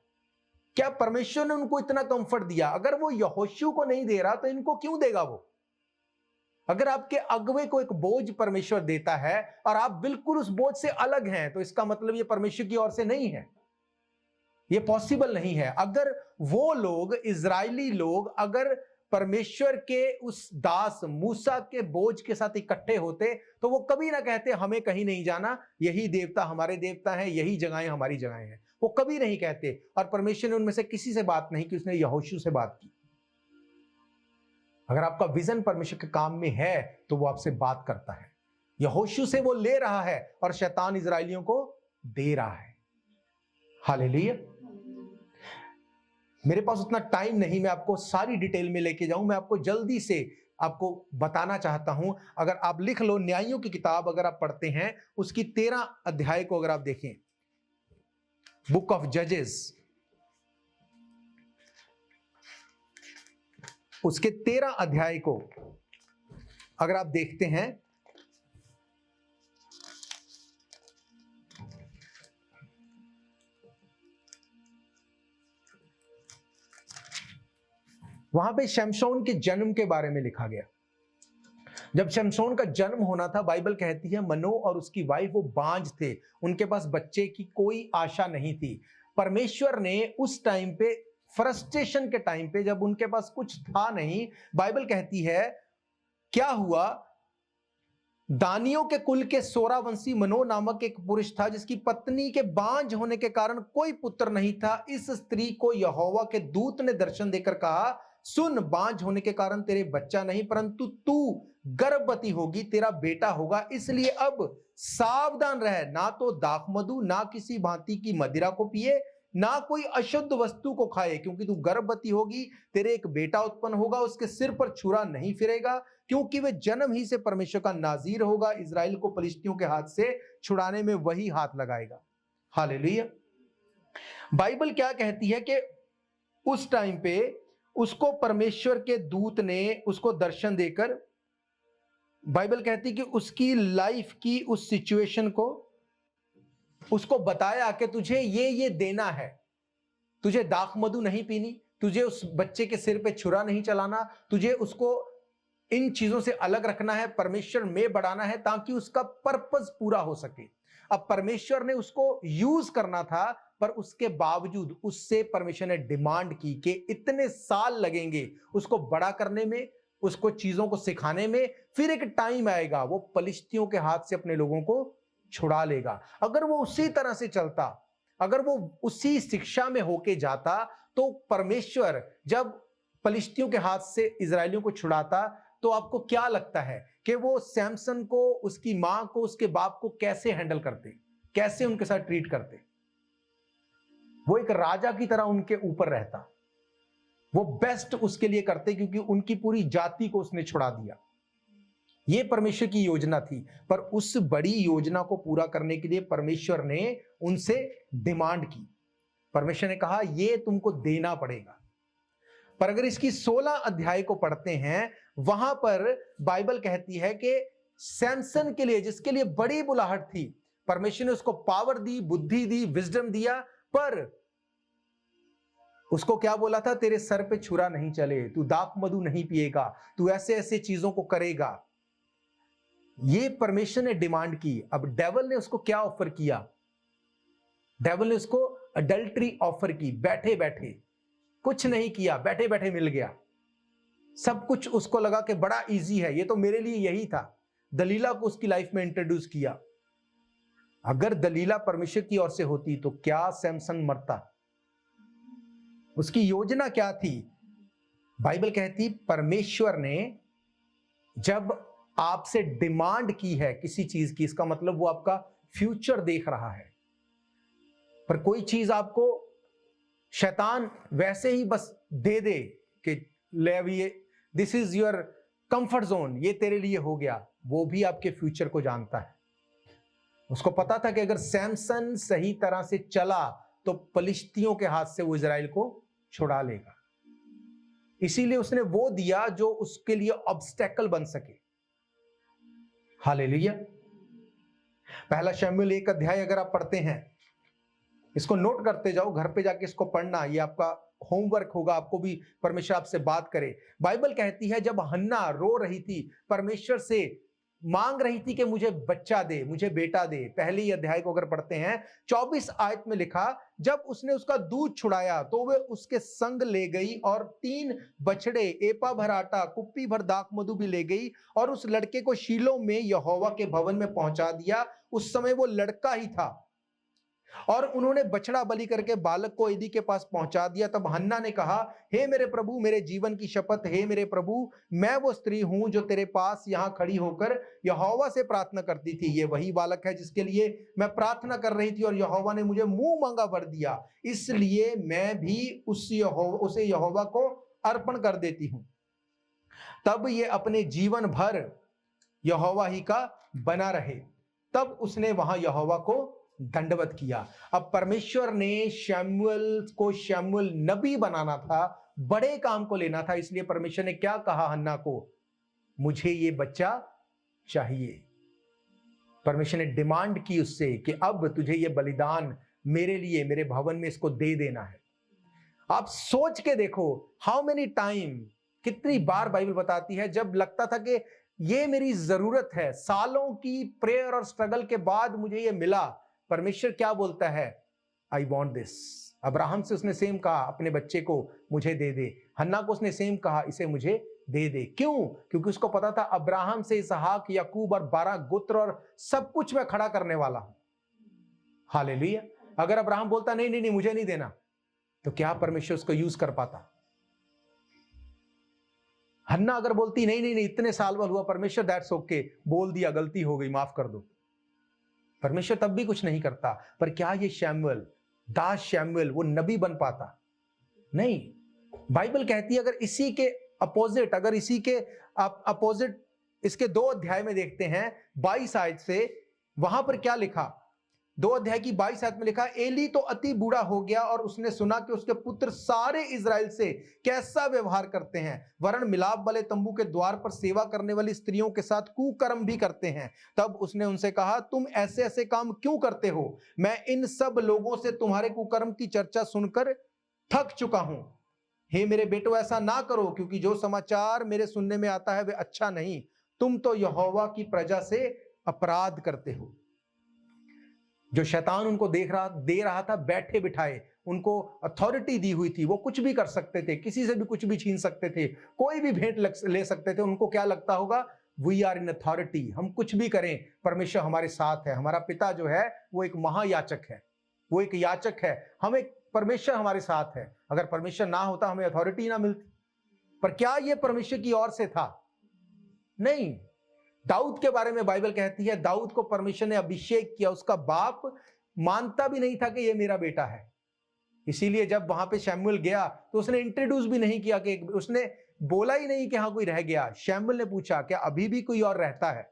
क्या परमेश्वर ने उनको इतना कंफर्ट दिया? अगर वो यहोशू को नहीं दे रहा तो इनको क्यों देगा वो? अगर आपके अगुवे को एक बोझ परमेश्वर देता है और आप बिल्कुल उस बोझ से अलग हैं, तो इसका मतलब ये परमेश्वर की ओर से नहीं है, ये पॉसिबल नहीं है। अगर वो लोग, इजरायली लोग, अगर परमेश्वर के उस दास मूसा के बोझ के साथ इकट्ठे होते तो वो कभी ना कहते हमें कहीं नहीं जाना, यही देवता हमारे देवता हैं, यही जगहें हमारी जगहें हैं। वो कभी नहीं कहते। और परमेश्वर ने उनमें से किसी से बात नहीं की, उसने यहोशू से बात की। अगर आपका विजन परमेश्वर के काम में है तो वो आपसे बात करता है। यहोशू से वो ले रहा है और शैतान इजरायलियों को दे रहा है। हालेलुया। मेरे पास उतना टाइम नहीं मैं आपको सारी डिटेल में लेके जाऊं, मैं आपको जल्दी से आपको बताना चाहता हूं। अगर आप लिख लो, न्यायों की किताब अगर आप पढ़ते हैं, उसकी 13 अध्याय को अगर आप देखें, बुक ऑफ जजेस, उसके 13 अध्याय को अगर आप देखते हैं, वहां पे शमशोन के जन्म के बारे में लिखा गया। जब शमशोन का जन्म होना था, बाइबल कहती है मनो और उसकी वाइफ वो बांझ थे, उनके पास बच्चे की कोई आशा नहीं थी। परमेश्वर ने उस टाइम पे, फ्रस्ट्रेशन के टाइम पे, जब उनके पास कुछ था नहीं, बाइबल कहती है क्या हुआ? दानियों के कुल के सोरावंशी मनो नामक एक पुरुष था जिसकी पत्नी के बांझ होने के कारण कोई पुत्र नहीं था। इस स्त्री को यहोवा के दूत ने दर्शन देकर कहा, सुन, बांझ होने के कारण तेरे बच्चा नहीं, परंतु तू गर्भवती होगी, तेरा बेटा होगा। इसलिए अब सावधान रह, ना तो दाखमधु, ना किसी भांति की मदिरा को पिए, ना कोई अशुद्ध वस्तु को खाए, क्योंकि तू गर्भवती होगी, तेरे एक बेटा उत्पन्न होगा, उसके सिर पर छुरा नहीं फिरेगा, क्योंकि वह जन्म ही से परमेश्वर का नाजीर होगा। इजराइल को पलिश्तियों के हाथ से छुड़ाने में वही हाथ लगाएगा। हालेलुया। बाइबल क्या कहती है कि उस टाइम पे उसको परमेश्वर के दूत ने उसको दर्शन देकर, बाइबल कहती कि उसकी लाइफ की उस सिचुएशन को उसको बताया कि तुझे ये देना है, तुझे दाखमधु नहीं पीनी, तुझे उस बच्चे के सिर पे छुरा नहीं चलाना, तुझे उसको इन चीजों से अलग रखना है, परमेश्वर में बढ़ाना है ताकि उसका पर्पस पूरा हो सके। अब परमेश्वर ने उसको यूज करना था, पर उसके बावजूद उससे परमेश्वर ने डिमांड की कि इतने साल लगेंगे उसको बड़ा करने में, उसको चीजों को सिखाने में, फिर एक टाइम आएगा वो पलिश्तियों के हाथ से अपने लोगों को छुड़ा लेगा। अगर वो उसी तरह से चलता, अगर वो उसी शिक्षा में होके जाता, तो परमेश्वर जब पलिश्तियों के हाथ से इजरायलियों को छुड़ाता, तो आपको क्या लगता है कि वो सैमसन को, उसकी मां को, उसके बाप को कैसे हैंडल करते, कैसे उनके साथ ट्रीट करते? वो एक राजा की तरह उनके ऊपर रहता, वो बेस्ट उसके लिए करते, क्योंकि उनकी पूरी जाति को उसने छुड़ा दिया। ये परमेश्वर की योजना थी। पर उस बड़ी योजना को पूरा करने के लिए परमेश्वर ने उनसे डिमांड की। परमेश्वर ने कहा ये तुमको देना पड़ेगा। पर अगर इसकी 16 अध्याय को पढ़ते हैं, वहां पर बाइबल कहती है कि सैमसन के लिए, जिसके लिए बड़ी बुलाहट थी, परमेश्वर ने उसको पावर दी, बुद्धि दी, विजडम दिया, पर उसको क्या बोला था? तेरे सर पे छुरा नहीं चले, तू दाख मधु नहीं पिएगा, तू ऐसे ऐसे चीजों को करेगा। ये परमेश्वर ने डिमांड की। अब डेविल ने उसको क्या ऑफर किया? डेविल ने उसको अडल्ट्री ऑफर की। बैठे बैठे, कुछ नहीं किया, बैठे बैठे मिल गया सब कुछ। उसको लगा कि बड़ा इजी है, ये तो मेरे लिए यही था। दलीला को उसकी लाइफ में इंट्रोड्यूस किया। अगर दलीला परमेश्वर की ओर से होती तो क्या सैमसन मरता? उसकी योजना क्या थी? बाइबल कहती परमेश्वर ने जब आपसे डिमांड की है किसी चीज की, इसका मतलब वो आपका फ्यूचर देख रहा है। पर कोई चीज आपको शैतान वैसे ही बस दे दे कि ले अब ये, this is your comfort zone, ये तेरे लिए हो गया, वो भी आपके फ्यूचर को जानता है। उसको पता था कि अगर सैमसन सही तरह से चला तो पलिश्तियों के हाथ से वो इजराइल को छुड़ा लेगा। इसीलिए उसने वो दिया जो उसके लिए ऑब्स्टेकल बन सके। हालेलुया। पहला शमूएल 1 अध्याय अगर आप पढ़ते हैं, इसको नोट करते जाओ, घर पे जाके इसको पढ़ना, ये आपका होमवर्क होगा, आपको भी परमेश्वर आपसे बात करे। बाइबल कहती है जब हन्ना रो रही थी, परमेश्वर से मांग रही थी कि मुझे बच्चा दे, मुझे बेटा दे। पहले ही अध्याय को अगर पढ़ते हैं 24 आयत में लिखा, जब उसने उसका दूध छुड़ाया तो वे उसके संग ले गई और 3 बछड़े, एपा भर आटा, कुप्पी भर दाख मधु भी ले गई और उस लड़के को शीलो में यहोवा के भवन में पहुंचा दिया। उस समय वो लड़का ही था और उन्होंने बछड़ा बलि करके बालक को एली के पास पहुंचा दिया। तब हन्ना ने कहा, हे मेरे प्रभु, मेरे जीवन की शपथ, हे मेरे प्रभु, मैं वो स्त्री हूं जो तेरे पास यहां खड़ी होकर यहोवा से प्रार्थना करती थी। ये वही बालक है जिसके लिए मैं प्रार्थना कर रही थी और यहोवा ने मुझे मुंह मांगा भर दिया, इसलिए मैं भी उसे यहोवा को अर्पण कर देती हूं। तब ये अपने जीवन भर यहोवा ही का बना रहे। तब उसने वहां यहोवा को दंडवत किया। अब परमेश्वर ने शमूएल नबी बनाना था, बड़े काम को लेना था, इसलिए परमेश्वर ने क्या कहा हन्ना को? मुझे ये बच्चा चाहिए। परमेश्वर ने डिमांड की उससे कि अब तुझे ये बलिदान मेरे लिए, मेरे भवन में इसको दे देना है। आप सोच के देखो, हाउ मेनी टाइम, कितनी बार बाइबल बताती है जब लगता था कि ये मेरी जरूरत है, सालों की प्रेयर और स्ट्रगल के बाद मुझे ये मिला। परमेश्वर क्या बोलता है? आई वॉन्ट दिस। अब्राहम से उसने सेम कहा, अपने बच्चे को मुझे दे दे। हन्ना को उसने सेम कहा, इसे मुझे दे दे। क्यों? क्योंकि उसको पता था अब्राहम से इसहाक, याकूब और 12 गोत्र और सब कुछ मैं खड़ा करने वाला हूं। हालेलुया। अगर अब्राहम बोलता नहीं नहीं नहीं मुझे नहीं देना, तो क्या परमेश्वर उसको यूज कर पाता? हन्ना अगर बोलती नहीं नहीं नहीं इतने साल बाद हुआ, परमेश्वर दैट्स ओके, बोल दिया, गलती हो गई, माफ कर दो, परमेश्वर तब भी कुछ नहीं करता। पर क्या ये शमूएल वो नबी बन पाता? नहीं। बाइबल कहती है अगर इसी के अपोजिट, अगर इसी के अपोजिट इसके 2 अध्याय में देखते हैं 22 आयत से, वहां पर क्या लिखा? 2 अध्याय की 22 आयत में लिखा, एली तो अति बूढ़ा हो गया और उसने सुना कि उसके पुत्र सारे इजराइल से कैसा व्यवहार करते हैं, वरन मिलाप वाले तंबू के द्वार पर सेवा करने वाली स्त्रियों के साथ कुकर्म भी करते हैं। तब उसने उनसे कहा, तुम ऐसे ऐसे काम क्यों करते हो? मैं इन सब लोगों से तुम्हारे कुकर्म की चर्चा सुनकर थक चुका हूं। हे मेरे बेटो, ऐसा ना करो, क्योंकि जो समाचार मेरे सुनने में आता है वे अच्छा नहीं। तुम तो यहोवा की प्रजा से अपराध करते हो। जो शैतान उनको दे रहा था बैठे बिठाए, उनको अथॉरिटी दी हुई थी, वो कुछ भी कर सकते थे, किसी से भी कुछ भी छीन सकते थे, कोई भी भेंट ले सकते थे। उनको क्या लगता होगा? वी आर इन अथॉरिटी, हम कुछ भी करें, परमेश्वर हमारे साथ है। हमारा पिता जो है वो एक महायाचक है, वो एक याचक है, हमें परमेश्वर हमारे साथ है। अगर परमेश्वर ना होता हमें अथॉरिटी ना मिलती। पर क्या यह परमेश्वर की ओर से था? नहीं। दाऊद के बारे में बाइबल कहती है दाऊद को परमेश्वर ने अभिषेक किया, उसका बाप मानता भी नहीं था कि यह मेरा बेटा है। इसीलिए जब वहां पे शैमुएल गया तो उसने इंट्रोड्यूस भी नहीं किया, कि उसने बोला ही नहीं कि हाँ कोई रह गया। शैमुएल ने पूछा क्या अभी भी कोई और रहता है?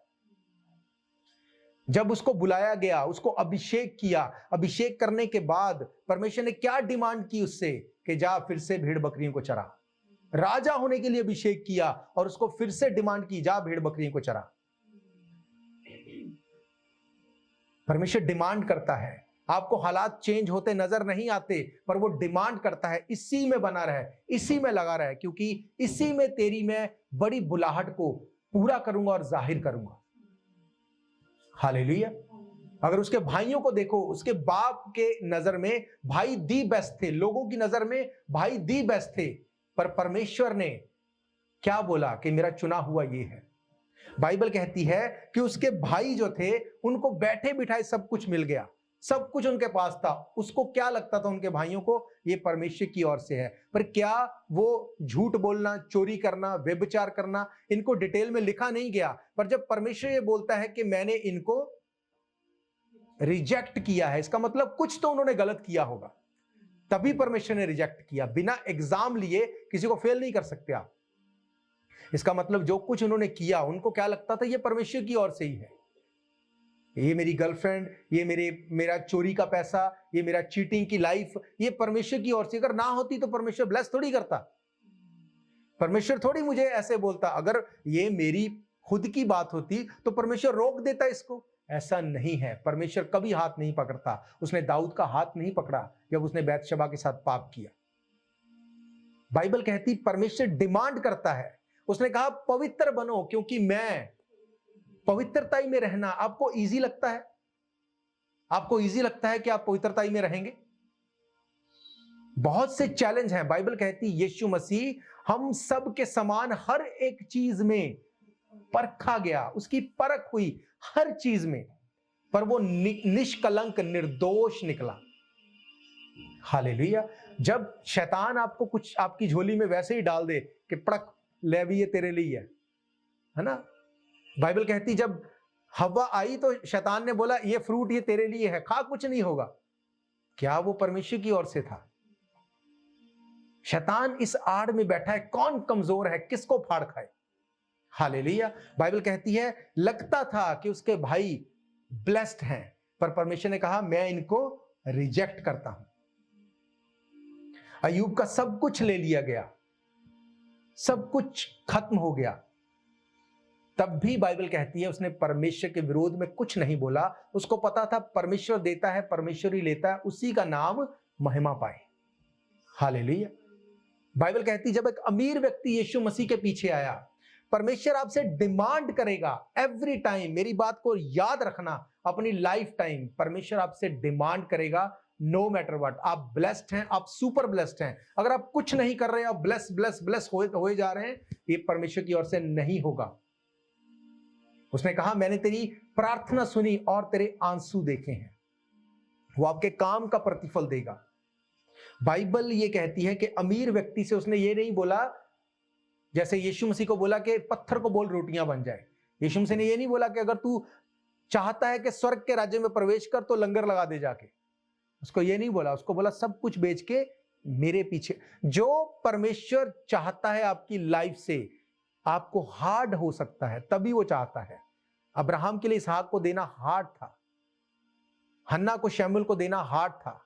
जब उसको बुलाया गया, उसको अभिषेक किया, अभिषेक करने के बाद परमेश्वर ने क्या डिमांड की उससे, कि जा फिर से भेड़ बकरियों को चरा। राजा होने के लिए अभिषेक किया और उसको फिर से डिमांड की, जा भेड़ बकरियों को चरा। परमेश्वर डिमांड करता है। आपको हालात चेंज होते नजर नहीं आते, पर वो डिमांड करता है इसी में बना रहे, इसी में लगा रहे, क्योंकि इसी में तेरी मैं बड़ी बुलाहट को पूरा करूंगा और जाहिर करूंगा। हालेलुया। अगर उसके भाइयों को देखो, उसके बाप के नजर में भाई दी बेस्ट थे, लोगों की नजर में भाई दी बेस्ट थे, पर परमेश्वर ने क्या बोला कि मेरा चुना हुआ ये है। बाइबल कहती है कि उसके भाई जो थे उनको बैठे बिठाए सब कुछ मिल गया, सब कुछ उनके पास था। उसको क्या लगता था उनके भाइयों को, ये परमेश्वर की ओर से है। पर क्या वो झूठ बोलना, चोरी करना, व्यभिचार करना, इनको डिटेल में लिखा नहीं गया। पर जब परमेश्वर ये बोलता है कि मैंने इनको रिजेक्ट किया है, इसका मतलब कुछ तो उन्होंने गलत किया होगा, तभी परमेश्वर ने रिजेक्ट किया। बिना एग्जाम लिए किसी को फेल नहीं कर सकते आप। इसका मतलब जो कुछ उन्होंने किया, उनको क्या लगता था ये परमेश्वर की ओर से ही है। ये मेरी गर्लफ्रेंड, ये मेरा चोरी का पैसा, ये मेरा चीटिंग की लाइफ, ये परमेश्वर की ओर से। अगर ना होती तो परमेश्वर ब्लेस थोड़ी करता, परमेश्वर थोड़ी मुझे ऐसे बोलता। अगर ये मेरी खुद की बात होती तो परमेश्वर रोक देता इसको। ऐसा नहीं है, परमेश्वर कभी हाथ नहीं पकड़ता। उसने दाऊद का हाथ नहीं पकड़ा जब उसने बैतशबा के साथ पाप किया। बाइबल कहती परमेश्वर डिमांड करता है। उसने कहा पवित्र बनो क्योंकि मैं, पवित्रता में रहना आपको इजी लगता है? आपको इजी लगता है कि आप पवित्रता में रहेंगे? बहुत से चैलेंज हैं। बाइबल कहती यीशु मसीह हम सब के समान हर एक चीज में परखा गया, उसकी परख हुई हर चीज में, पर वो निष्कलंक निर्दोष निकला। हालेलुया। जब शैतान आपको कुछ आपकी झोली में वैसे ही डाल दे कि पड़क ले भी ये तेरे लिए है ना। बाइबल कहती जब हव्वा आई तो शैतान ने बोला ये फ्रूट ये तेरे लिए है, खा कुछ नहीं होगा। क्या वो परमेश्वर की ओर से था? शैतान इस आड़ में बैठा है, कौन कमजोर है, किसको फाड़ खाए। हालेलुया। बाइबल कहती है लगता था कि उसके भाई ब्लेस्ड हैं, पर परमेश्वर ने कहा मैं इनको रिजेक्ट करता हूं। अय्यूब का सब कुछ ले लिया गया, सब कुछ खत्म हो गया, तब भी बाइबल कहती है उसने परमेश्वर के विरोध में कुछ नहीं बोला। उसको पता था परमेश्वर देता है, परमेश्वर ही लेता है, उसी का नाम महिमा पाए। हालेलुया। बाइबल कहती जब एक अमीर व्यक्ति यीशु मसीह के पीछे आया, परमेश्वर आपसे डिमांड करेगा एवरी टाइम, मेरी बात को याद रखना अपनी लाइफ टाइम, परमेश्वर आपसे डिमांड करेगा नो मैटर व्हाट। आप ब्लेस्ड हैं, आप सुपर ब्लेस्ड हैं। अगर आप कुछ नहीं कर रहे हैं, आप ब्लेस ब्लेस ब्लेस होए जा रहे हैं, ये परमेश्वर की ओर से नहीं होगा। उसने कहा मैंने तेरी प्रार्थना सुनी और तेरे आंसू देखे हैं, वो आपके काम का प्रतिफल देगा। बाइबल ये कहती है कि अमीर व्यक्ति से उसने ये नहीं बोला जैसे यीशु मसीह को बोला कि पत्थर को बोल रोटियां बन जाए। यीशु मसीह ने ये नहीं बोला कि अगर तू चाहता है कि स्वर्ग के राज्य में प्रवेश कर तो लंगर लगा दे जाके। उसको ये नहीं बोला, उसको बोला सब कुछ बेच के मेरे पीछे। जो परमेश्वर चाहता है आपकी लाइफ से, आपको हार्ड हो सकता है तभी वो चाहता है। अब्राहम के लिए इसहाक को देना हार्ड था, हन्ना को शमूएल को देना हार्ड था,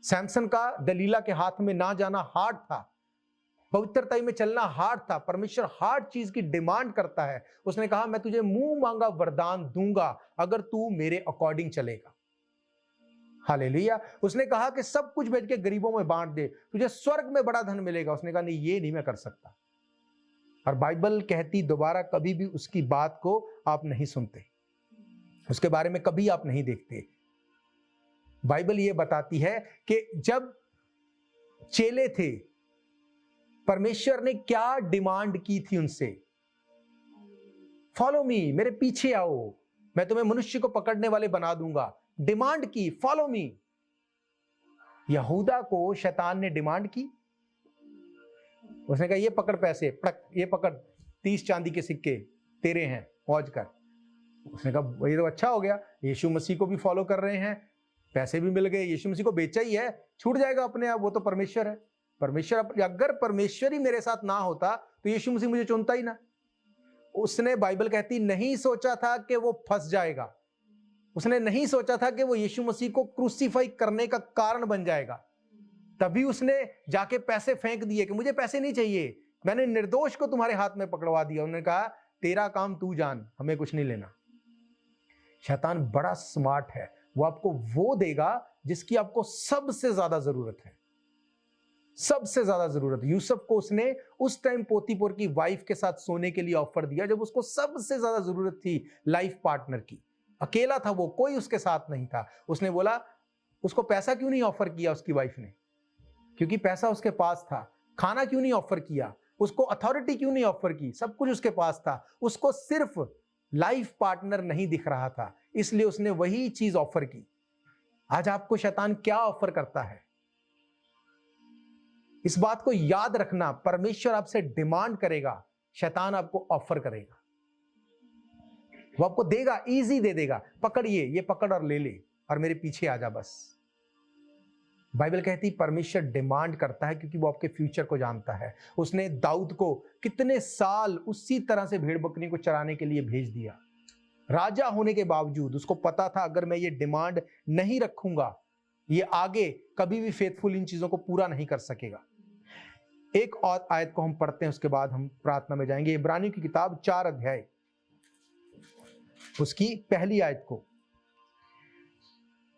सैमसन का दलीला के हाथ में ना जाना हार्ड था, पवित्रता में चलना हार्ड था। परमेश्वर हार्ड चीज की डिमांड करता है। उसने कहा मैं तुझे मुंह मांगा वरदान दूंगा अगर तू मेरे अकॉर्डिंग चलेगा। हालेलुया। उसने कहा कि सब कुछ बेच के गरीबों में बांट दे, तुझे स्वर्ग में बड़ा धन मिलेगा। उसने कहा नहीं, ये नहीं मैं कर सकता। और बाइबल कहती दोबारा कभी भी उसकी बात को आप नहीं सुनते, उसके बारे में कभी आप नहीं देखते। बाइबल ये बताती है कि जब चेले थे, परमेश्वर ने क्या डिमांड की थी उनसे, फॉलो मी, मेरे पीछे आओ, मैं तुम्हें मनुष्य को पकड़ने वाले बना दूंगा। डिमांड की, फॉलो मी। यहूदा को शैतान ने डिमांड की, उसने कहा ये पकड़ पैसे, ये पकड़ 30 चांदी के सिक्के तेरे हैं, मौज कर। उसने कहा ये तो अच्छा हो गया, यीशु मसीह को भी फॉलो कर रहे हैं, पैसे भी मिल गए, यीशु मसीह को बेचा ही है, छूट जाएगा अपने आप, वो तो परमेश्वर है। परमेश्वर, अगर परमेश्वर ही मेरे साथ ना होता तो यीशु मसीह मुझे चुनता ही ना। उसने, बाइबल कहती, नहीं सोचा था कि वो फंस जाएगा, उसने नहीं सोचा था कि वो यीशु मसीह को क्रूसीफाई करने का कारण बन जाएगा। तभी उसने जाके पैसे फेंक दिए कि मुझे पैसे नहीं चाहिए, मैंने निर्दोष को तुम्हारे हाथ में पकड़वा दिया। उन्होंने कहा तेरा काम तू जान, हमें कुछ नहीं लेना। शैतान बड़ा स्मार्ट है, वो आपको वो देगा जिसकी आपको सबसे ज्यादा जरूरत है, सबसे ज्यादा जरूरत। यूसुफ को उसने उस टाइम पोतीपोर की वाइफ के साथ सोने के लिए ऑफर दिया जब उसको सबसे ज्यादा जरूरत थी लाइफ पार्टनर की। अकेला था वो, कोई उसके साथ नहीं था। उसने बोला, उसको पैसा क्यों नहीं ऑफर किया उसकी वाइफ ने? क्योंकि पैसा उसके पास था। खाना क्यों नहीं ऑफर किया? उसको अथॉरिटी क्यों नहीं ऑफर की? सब कुछ उसके पास था, उसको सिर्फ लाइफ पार्टनर नहीं दिख रहा था, इसलिए उसने वही चीज ऑफर की। आज आपको शैतान क्या ऑफर करता है, इस बात को याद रखना। परमेश्वर आपसे डिमांड करेगा, शैतान आपको ऑफर करेगा। वो आपको देगा, इजी दे देगा, पकड़िए, ये पकड़ और ले ले और मेरे पीछे आ जा बस। बाइबल कहती परमेश्वर डिमांड करता है क्योंकि वो आपके फ्यूचर को जानता है। उसने दाऊद को कितने साल उसी तरह से भेड़ बकरी को चराने के लिए भेज दिया। राजा होने के बावजूद उसको पता था अगर मैं ये डिमांड नहीं रखूंगा, ये आगे कभी भी फेथफुल इन चीजों को पूरा नहीं कर सकेगा। एक और आयत को हम पढ़ते हैं, उसके बाद हम प्रार्थना में जाएंगे। इब्रानियों की किताब 4 अध्याय, उसकी पहली आयत को।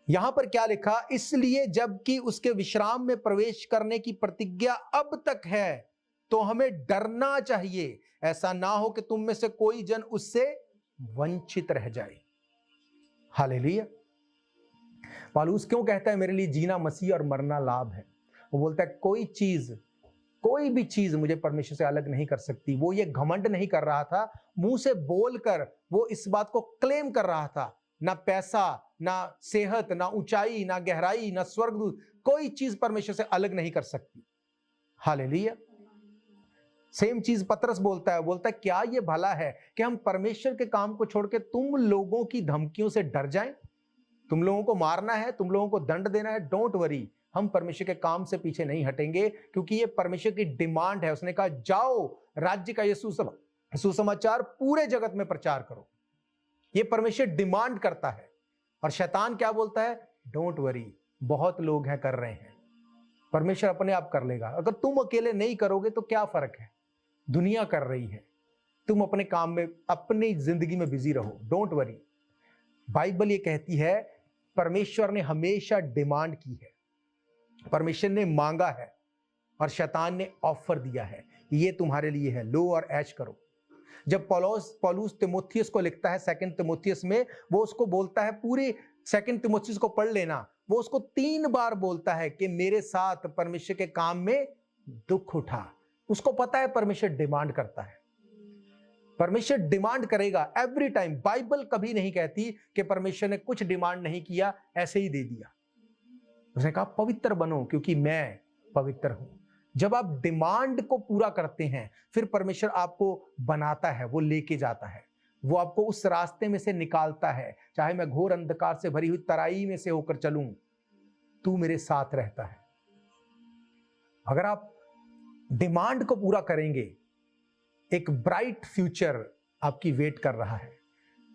यहां पर क्या लिखा? इसलिए जबकि उसके विश्राम में प्रवेश करने की प्रतिज्ञा अब तक है तो हमें डरना चाहिए, ऐसा ना हो कि तुम में से कोई जन उससे वंचित रह जाए। हालेलुया। पौलुस क्यों कहता है मेरे लिए जीना मसीह और मरना लाभ है? वो बोलता है कोई भी चीज मुझे परमेश्वर से अलग नहीं कर सकती। वो ये घमंड नहीं कर रहा था, मुंह से बोलकर वो इस बात को क्लेम कर रहा था। ना पैसा, ना सेहत, ना ऊंचाई, ना गहराई, ना स्वर्गदूत, कोई चीज परमेश्वर से अलग नहीं कर सकती। हालेलुया। सेम चीज पतरस बोलता है क्या ये भला है कि हम परमेश्वर के काम को छोड़ के तुम लोगों की धमकियों से डर जाएं? तुम लोगों को मारना है, तुम लोगों को दंड देना है, डोंट वरी, हम परमेश्वर के काम से पीछे नहीं हटेंगे, क्योंकि ये परमेश्वर की डिमांड है। उसने कहा जाओ, राज्य का ये सुसमाचार पूरे जगत में प्रचार करो। ये परमेश्वर डिमांड करता है। और शैतान क्या बोलता है? डोंट वरी, बहुत लोग हैं कर रहे हैं, परमेश्वर अपने आप कर लेगा। अगर तुम अकेले नहीं करोगे तो क्या फर्क है, दुनिया कर रही है, तुम अपने काम में, अपनी जिंदगी में बिजी रहो, डोंट वरी। बाइबल ये कहती है परमेश्वर ने हमेशा डिमांड की है, परमेश्वर ने मांगा है और शैतान ने ऑफर दिया है, ये तुम्हारे लिए है, लो और ऐश करो। जब पौलुस तिमोथियस को लिखता है 2 तिमोथियस में, वो उसको बोलता है, पूरी 2 तिमोथियस को पढ़ लेना, वो उसको 3 बार बोलता है कि मेरे साथ परमेश्वर के काम में दुख उठा। उसको पता है परमेश्वर डिमांड करता है, परमेश्वर डिमांड करेगा एवरी टाइम। बाइबल कभी नहीं कहती कि परमेश्वर ने कुछ डिमांड नहीं किया, ऐसे ही दे दिया। उसने कहा पवित्र बनो क्योंकि मैं पवित्र हूं। जब आप डिमांड को पूरा करते हैं, फिर परमेश्वर आपको बनाता है, वो लेके जाता है, वो आपको उस रास्ते में से निकालता है। चाहे मैं घोर अंधकार से भरी हुई तराई में से होकर चलूं, तू मेरे साथ रहता है। अगर आप डिमांड को पूरा करेंगे, एक ब्राइट फ्यूचर आपकी वेट कर रहा है।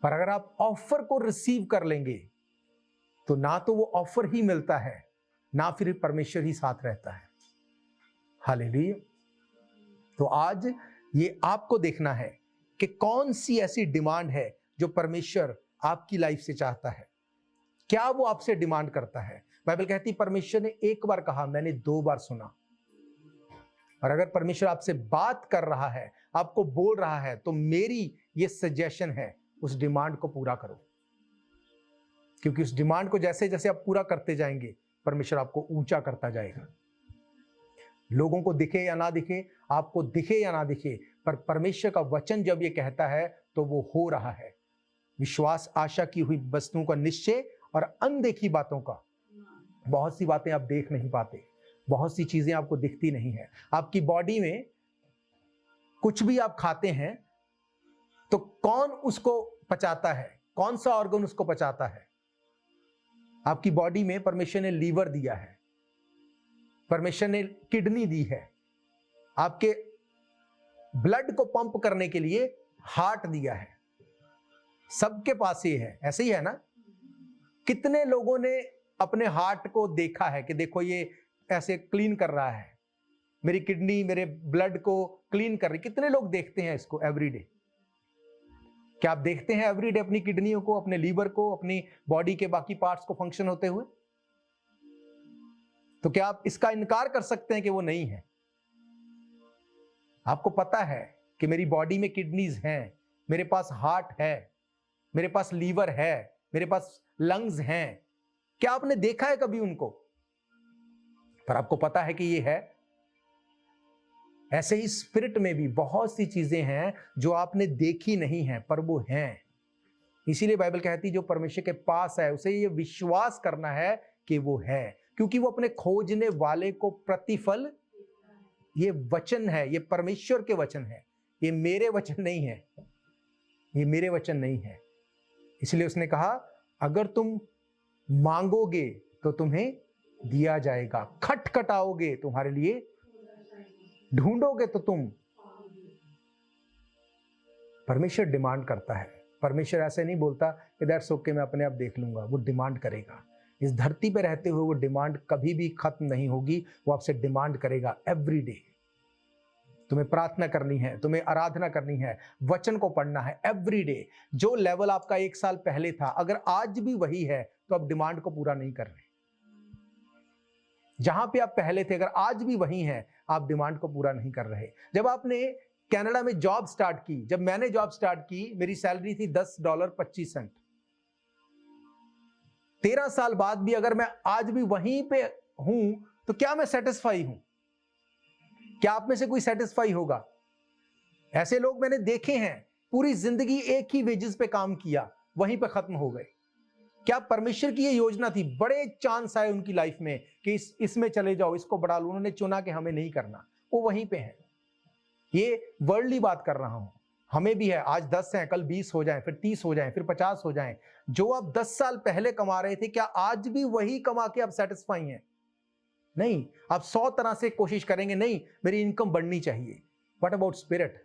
पर अगर आप ऑफर को रिसीव कर लेंगे, तो ना तो वो ऑफर ही मिलता है, ना फिर परमेश्वर ही साथ रहता है। हालेलुया। तो आज ये आपको देखना है कि कौन सी ऐसी डिमांड है जो परमेश्वर आपकी लाइफ से चाहता है। क्या वो आपसे डिमांड करता है? बाइबल कहती है परमेश्वर ने एक बार कहा, मैंने 2 बार सुना। और अगर परमेश्वर आपसे बात कर रहा है, आपको बोल रहा है, तो मेरी ये सजेशन है, उस डिमांड को पूरा करो। क्योंकि उस डिमांड को जैसे जैसे आप पूरा करते जाएंगे, परमेश्वर आपको ऊंचा करता जाएगा। लोगों को दिखे या ना दिखे, आपको दिखे या ना दिखे, पर परमेश्वर का वचन जब ये कहता है तो वो हो रहा है। विश्वास आशा की हुई वस्तुओं का निश्चय और अनदेखी बातों का। बहुत सी बातें आप देख नहीं पाते, बहुत सी चीजें आपको दिखती नहीं है। आपकी बॉडी में कुछ भी आप खाते हैं तो कौन उसको पचाता है? कौन सा ऑर्गन उसको पचाता है? आपकी बॉडी में परमेश्वर ने लीवर दिया है, परमेश्वर ने किडनी दी है, आपके ब्लड को पंप करने के लिए हार्ट दिया है। सबके पास ये है, ऐसे ही है ना? कितने लोगों ने अपने हार्ट को देखा है कि देखो ये ऐसे क्लीन कर रहा है, मेरी किडनी मेरे ब्लड को क्लीन कर रही। कितने लोग देखते हैं इसको एवरीडे? क्या आप देखते हैं एवरीडे अपनी किडनियों को, अपने लीवर को, अपनी बॉडी के बाकी पार्ट्स को फंक्शन होते हुए? तो क्या आप इसका इनकार कर सकते हैं कि वो नहीं है? आपको पता है कि मेरी बॉडी में किडनीज हैं, मेरे पास हार्ट है, मेरे पास लीवर है, मेरे पास लंग्स हैं। क्या आपने देखा है कभी उनको? पर आपको पता है कि ये है। ऐसे ही स्पिरिट में भी बहुत सी चीजें हैं जो आपने देखी नहीं है, पर वो हैं। इसीलिए बाइबल कहती है जो परमेश्वर के पास है उसे ये विश्वास करना है कि वो है, क्योंकि वो अपने खोजने वाले को प्रतिफल, ये वचन है, ये परमेश्वर के वचन है, ये मेरे वचन नहीं है, ये मेरे वचन नहीं है। इसलिए उसने कहा अगर तुम मांगोगे तो तुम्हें दिया जाएगा, खटखटाओगे तुम्हारे लिए, ढूंढोगे तो तुम। परमेश्वर डिमांड करता है। परमेश्वर ऐसे नहीं बोलता कि दैट्स ओके मैं अपने आप देख लूंगा, वो डिमांड करेगा। इस धरती पे रहते हुए वो डिमांड कभी भी खत्म नहीं होगी, वो आपसे डिमांड करेगा एवरी डे। तुम्हें प्रार्थना करनी है, तुम्हें आराधना करनी है, वचन को पढ़ना है एवरी डे। जो लेवल आपका 1 साल पहले था, अगर आज भी वही है तो आप डिमांड को पूरा नहीं कर रहे। जहां पे आप पहले थे अगर आज भी वही हैं, आप डिमांड को पूरा नहीं कर रहे। जब आपने कनाडा में जॉब स्टार्ट की, जब मैंने जॉब स्टार्ट की, मेरी सैलरी थी $10.25। 13 साल बाद भी अगर मैं आज भी वहीं पे हूं तो क्या मैं सेटिस्फाई हूं? क्या आप में से कोई सेटिस्फाई होगा? ऐसे लोग मैंने देखे हैं, पूरी जिंदगी एक ही वेजेस पे काम किया, वहीं पे खत्म हो गए। क्या परमेश्वर की ये योजना थी? बड़े चांस आए उनकी लाइफ में कि इसमें चले जाओ, इसको बढ़ा लो, उन्होंने चुना कि हमें नहीं करना, वो वहीं पे है। ये वर्ल्डली बात कर रहा हूं, हमें भी है। आज 10 हैं, कल 20 हो जाएं, फिर 30 हो जाएं, फिर 50 हो जाएं। जो आप 10 साल पहले कमा रहे थे, क्या आज भी वही कमा के आप सेटिस्फाई हैं? नहीं। आप 100 तरह से कोशिश करेंगे, नहीं मेरी इनकम बढ़नी चाहिए। What about spirit?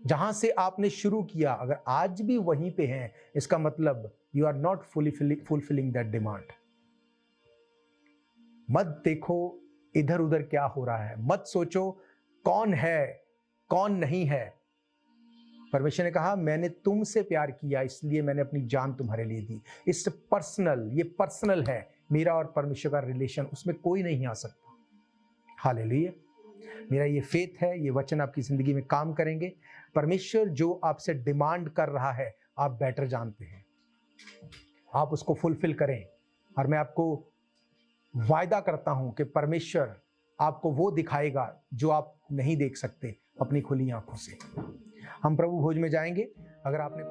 जहां से आपने शुरू किया अगर आज भी वहीं पे हैं, इसका मतलब you are not fulfilling that demand. मत देखो इधर उधर क्या हो रहा है, मत सोचो कौन है कौन नहीं है। परमेश्वर ने कहा मैंने तुमसे प्यार किया इसलिए मैंने अपनी जान तुम्हारे लिए दी। इट्स पर्सनल, ये पर्सनल है, मेरा और परमेश्वर का रिलेशन, उसमें कोई नहीं आ सकता। हालेलुया। मेरा ये फेथ है, ये वचन आपकी जिंदगी में काम करेंगे। परमेश्वर जो आपसे डिमांड कर रहा है आप बेटर जानते हैं, आप उसको फुलफिल करें। और मैं आपको वायदा करता हूं कि परमेश्वर आपको वो दिखाएगा जो आप नहीं देख सकते अपनी खुली आंखों से। हम प्रभु भोज में जाएंगे। अगर आपने